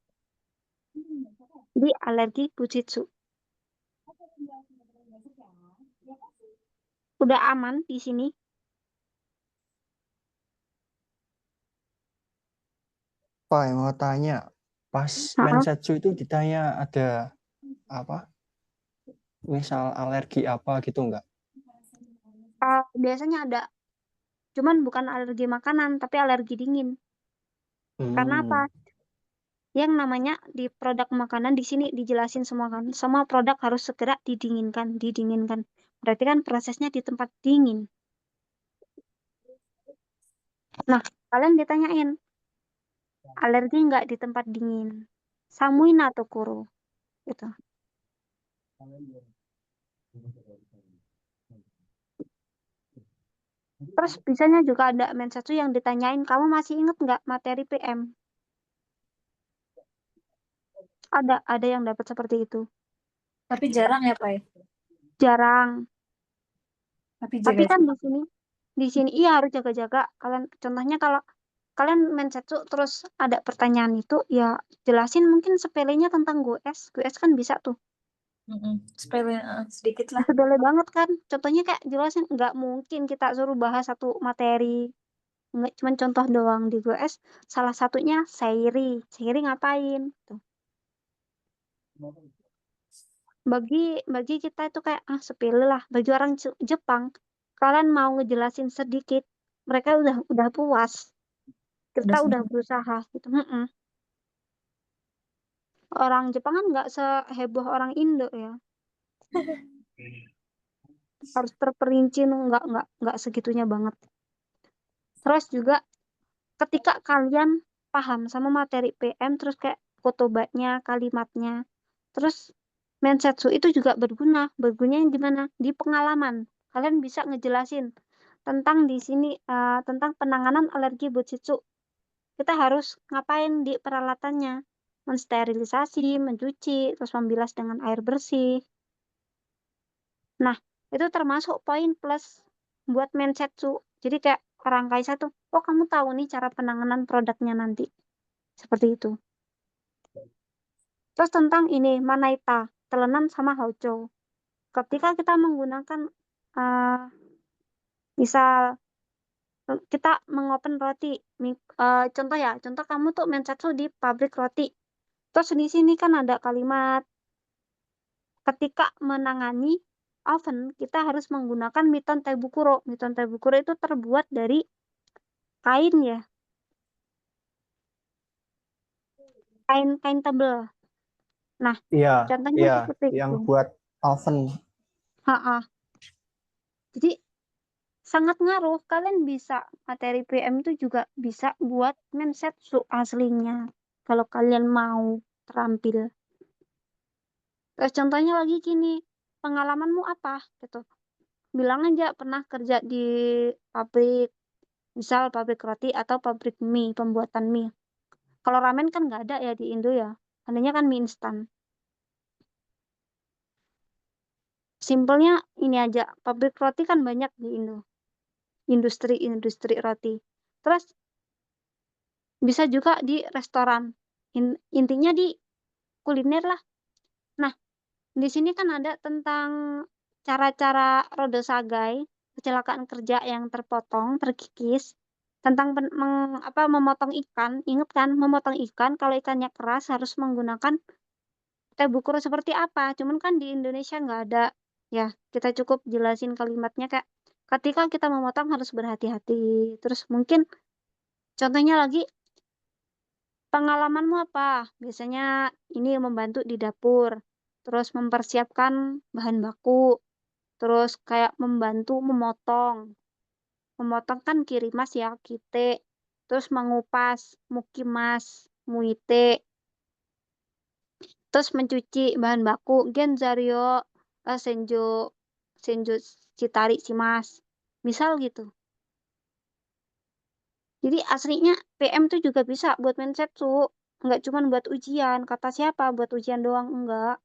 di alergi butsitsu. Udah aman di sini? Pak, mau tanya, pas Mensetsu itu ditanya ada apa? Misal alergi apa gitu enggak? Biasanya ada. Cuman bukan alergi makanan, tapi alergi dingin. Karena apa? Yang namanya di produk makanan di sini dijelasin semua kan. Semua produk harus segera didinginkan. Berarti kan prosesnya di tempat dingin. Nah, kalian ditanyain, Alergi nggak di tempat dingin. Samui natokoro. Gitu. Terus biasanya juga ada mensatsu yang ditanyain, kamu masih inget nggak materi PM? Ada yang dapat seperti itu. Tapi jarang ya, Pai. Jarang. Tapi Tapi jaga kan di sini iya harus jaga-jaga. Kalian contohnya kalau kalian mensatsu terus ada pertanyaan itu, ya jelasin mungkin sepelenya tentang GOS. GOS kan bisa tuh. sepele sedikit lah. Sepele banget kan. Contohnya kayak jelasin, nggak mungkin kita suruh bahas satu materi. Nggak cuma contoh doang di GOS. Salah satunya Seiri. Seiri ngapain? Tuh. Bagi kita itu kayak sepele lah. Bagi orang Jepang, kalian mau ngejelasin sedikit, mereka udah puas. Kita Udah udah berusaha gitu. Orang Jepang kan nggak seheboh orang Indo ya. Harus terperinci, nggak segitunya banget. Terus juga ketika kalian paham sama materi PM, terus kayak kotobanya, kalimatnya, terus mensetsu itu juga berguna. Bergunanya di mana? Di pengalaman. Kalian bisa ngejelasin tentang di sini tentang penanganan alergi butsitsu. Kita harus ngapain di peralatannya? Mensterilisasi, mencuci, terus membilas dengan air bersih. Nah, itu termasuk poin plus buat mensetsu. Jadi kayak orang Kaisa tuh, oh kamu tahu nih cara penanganan produknya nanti. Seperti itu. Terus tentang ini, Manaita, telenan sama Haucho. Ketika kita menggunakan, misal kita mengopen roti, contoh kamu tuh mensetsu di pabrik roti. Terus di sini kan ada kalimat, ketika menangani oven, kita harus menggunakan miton tebukuro. Miton tebukuro itu terbuat dari kain ya, kain tebel. Nah, Iya, contohnya iya, seperti yang itu. buat oven. Ha-ha. Jadi sangat ngaruh. Kalian bisa materi PM itu juga bisa buat mensetsu aslinya. Kalau kalian mau terampil. Terus contohnya lagi gini, pengalamanmu apa? Gitu. Bilang aja pernah kerja di pabrik, misal pabrik roti atau pabrik mie, pembuatan mie. Kalau ramen kan nggak ada ya di Indo ya. Adanya kan mie instan. Simpelnya ini aja, pabrik roti kan banyak di Indo. Industri roti. Terus bisa juga di restoran. Intinya di kuliner lah. Nah, di sini kan ada tentang cara-cara Rodo Sagai, kecelakaan kerja yang terpotong, terkikis, tentang memotong ikan. Ingat kan, memotong ikan kalau ikannya keras harus menggunakan tebukuro seperti apa. Cuman kan di Indonesia nggak ada. Ya, kita cukup jelasin kalimatnya kayak ketika kita memotong harus berhati-hati. Terus mungkin contohnya lagi, pengalamanmu apa? Biasanya ini membantu di dapur, terus mempersiapkan bahan baku, terus kayak membantu memotong. Memotong kan kirimas ya, kite. Terus mengupas, mukimas, muite. Terus mencuci bahan baku, genzario, senjo, senjo citari simas. Misal gitu. Jadi aslinya PM tuh juga bisa buat mensetsu. Nggak cuma buat ujian. Kata siapa? Buat ujian doang. Enggak.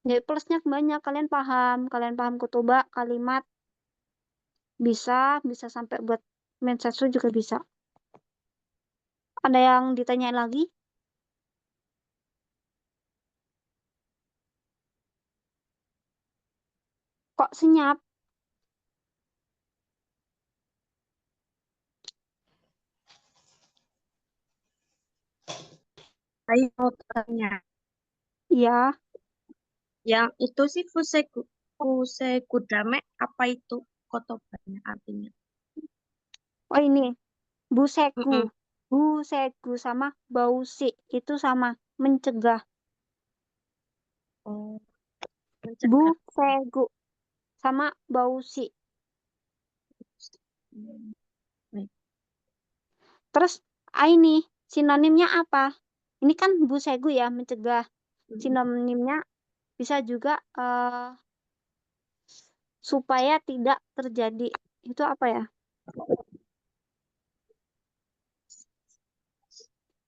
Jadi plusnya banyak. Kalian paham kutuba, kalimat. Bisa sampai buat mensetsu juga bisa. Ada yang ditanyain lagi? Kok senyap? Saya mau tanya, Iya. yang itu sih kusekudame apa itu kotobannya artinya? Oh ini. Buseku. Mm-mm. Buseku sama bausi. Itu sama. Mencegah. Oh, mencegah. Buseku sama bausi. Terus ini sinonimnya apa? Ini kan busegu ya, mencegah. Sinonimnya bisa juga supaya tidak terjadi. Itu apa ya?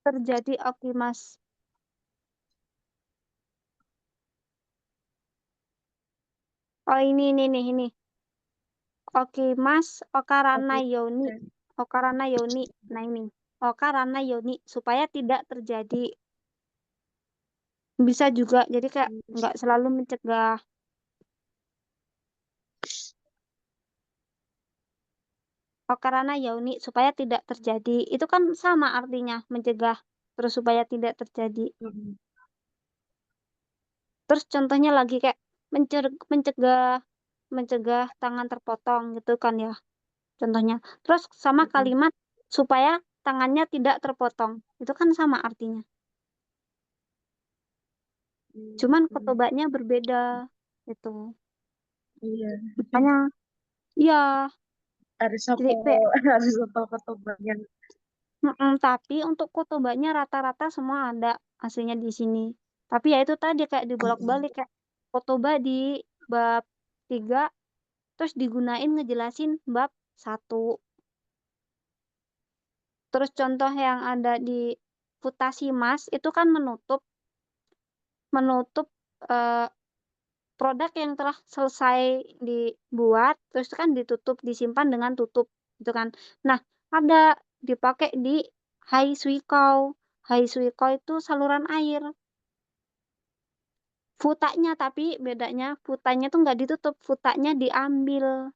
Terjadi okimas. Oh ini. Okimas, okarana yoni. Okarana yoni. Nah ini. Okarana yoni. Supaya tidak terjadi. Bisa juga. Jadi kayak nggak selalu mencegah. Okarana yauni supaya tidak terjadi. Itu kan sama artinya mencegah terus supaya tidak terjadi. Terus contohnya lagi kayak mencegah tangan terpotong gitu kan ya. Contohnya. Terus sama kalimat supaya tangannya tidak terpotong. Itu kan sama artinya. Cuman kotobanya berbeda gitu. Iya. Makanya iya. Harus Jadi harus hafal kotobanya. tapi untuk kotobanya rata-rata semua ada aslinya di sini. Tapi ya itu tadi kayak dibolak-balik kayak kotoba di bab 3 terus digunain ngejelasin bab 1. Terus contoh yang ada di Futasi Mas itu kan menutup eh, produk yang telah selesai dibuat terus kan ditutup disimpan dengan tutup gitu kan. Nah, ada dipakai di Hai Suikau. Hai Suikau itu saluran air. Futanya tapi bedanya futanya tuh nggak ditutup, futanya diambil.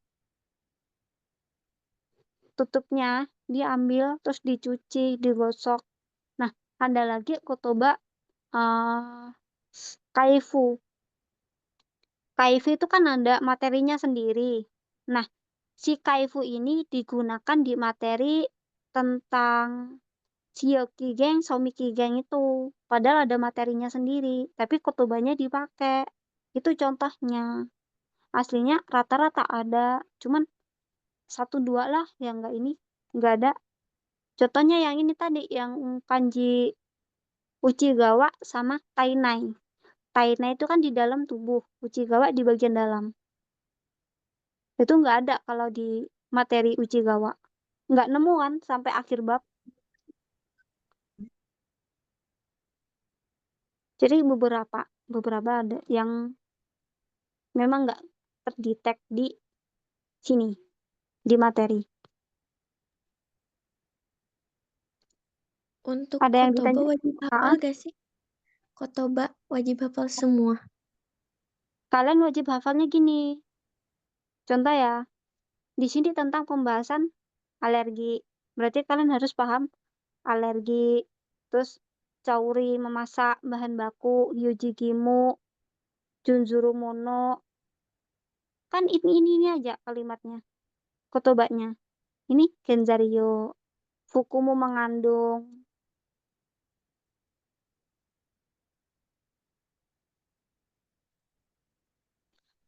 Tutupnya diambil terus dicuci, digosok. Nah, ada lagi kotoba kaifu. Kaifu itu kan ada materinya sendiri. Nah, si kaifu ini digunakan di materi tentang Shiokigeng, Somikigeng itu. Padahal ada materinya sendiri, tapi kotobanya dipakai. Itu contohnya. Aslinya rata-rata ada, cuman 1-2 lah yang nggak ada. Contohnya yang ini tadi, yang kanji Uchigawa sama Tainai. Tainai itu kan di dalam tubuh, Uchigawa di bagian dalam. Itu nggak ada kalau di materi Uchigawa. Nggak nemu kan sampai akhir bab. Jadi beberapa ada yang memang nggak terdetek di sini, di materi. Untuk Ada yang kotoba ditanya, wajib hafal gak sih? Kotoba wajib hafal semua. kalian wajib hafalnya gini. Contoh ya, di sini tentang pembahasan alergi. Berarti kalian harus paham alergi, terus cauri memasak bahan baku, yujigimu, junjuru mono. Kan ini aja kalimatnya, kotobanya. Ini genzario, fukumu mengandung.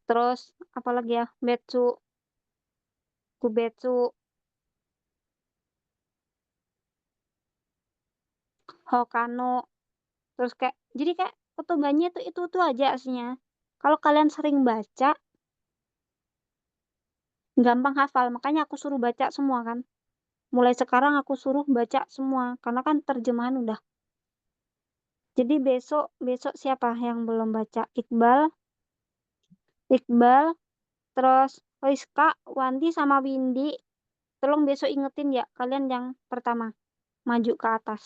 Terus apalagi ya, betsu, kubetsu, hokano. Terus kayak jadi kayak kotobanya itu aja aslinya. Kalau kalian sering baca, gampang hafal. Makanya aku suruh baca semua kan. Mulai sekarang aku suruh baca semua karena kan terjemahan udah. Jadi besok siapa yang belum baca? Iqbal, terus Rizka, Wanti sama Windy. Tolong besok ingetin ya kalian yang pertama maju ke atas.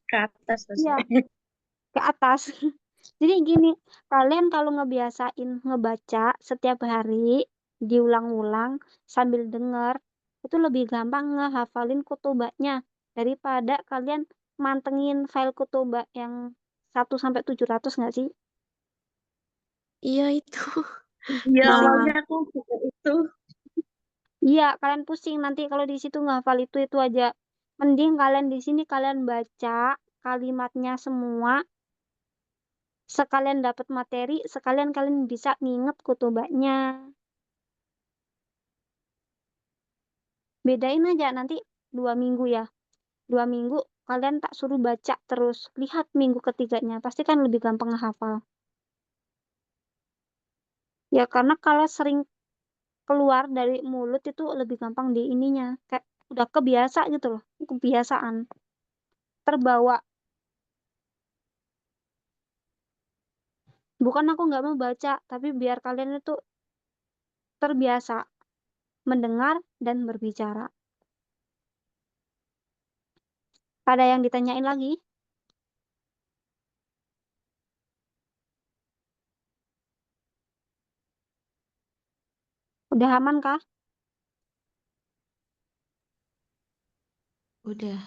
Ke atas Iya, maksudnya. ke atas. Jadi gini, kalian kalau ngebiasain ngebaca setiap hari, diulang-ulang sambil denger, itu lebih gampang ngehafalin kutubanya daripada kalian mantengin file kutubah yang 1 sampai 700 nggak sih? Iya itu. Iya, Nah, awalnya aku juga itu. iya kalian pusing nanti kalau di situ ngehafal itu aja. Mending kalian di sini kalian baca kalimatnya semua, sekalian dapat materi, sekalian kalian bisa nginget kutubanya. Bedain aja nanti 2 minggu ya. 2 minggu kalian tak suruh baca terus. Lihat minggu ketiganya. Pasti kan lebih gampang ngehafal. Ya karena kalau sering keluar dari mulut itu lebih gampang di ininya. Kayak udah kebiasa gitu loh. Kebiasaan. Terbawa. Bukan aku nggak mau baca, tapi biar kalian itu terbiasa mendengar dan berbicara. Ada yang ditanyain lagi? Udah aman kah? Udah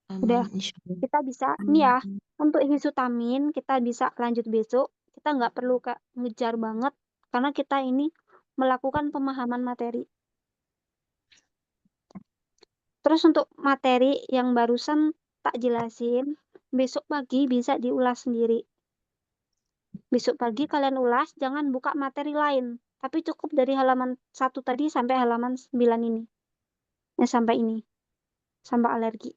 Udah. aman insyaallah. Kita bisa, ini ya, untuk hisutamin kita bisa lanjut besok. Kita nggak perlu kayak ngejar banget, karena kita ini melakukan pemahaman materi. Terus untuk materi yang barusan tak jelasin, besok pagi bisa diulas sendiri. Besok pagi kalian ulas, jangan buka materi lain. Tapi cukup dari halaman 1 tadi sampai halaman 9 ini. Sampai ini. Sampai alergi.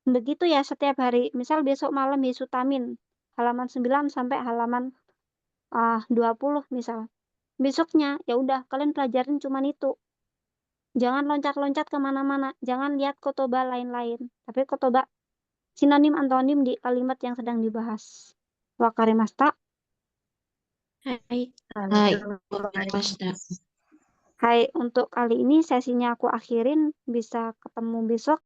Begitu ya setiap hari. Misal besok malam hisutamin. Halaman 9 sampai halaman 20 misal. Besoknya ya udah kalian pelajarin cuman itu. Jangan loncat-loncat kemana-mana. Jangan lihat kotoba lain-lain. Tapi kotoba sinonim antonim di kalimat yang sedang dibahas. Wakarimashita. Hai. Hai, wakarimashita. Hai, untuk kali ini sesinya aku akhirin. Bisa ketemu besok.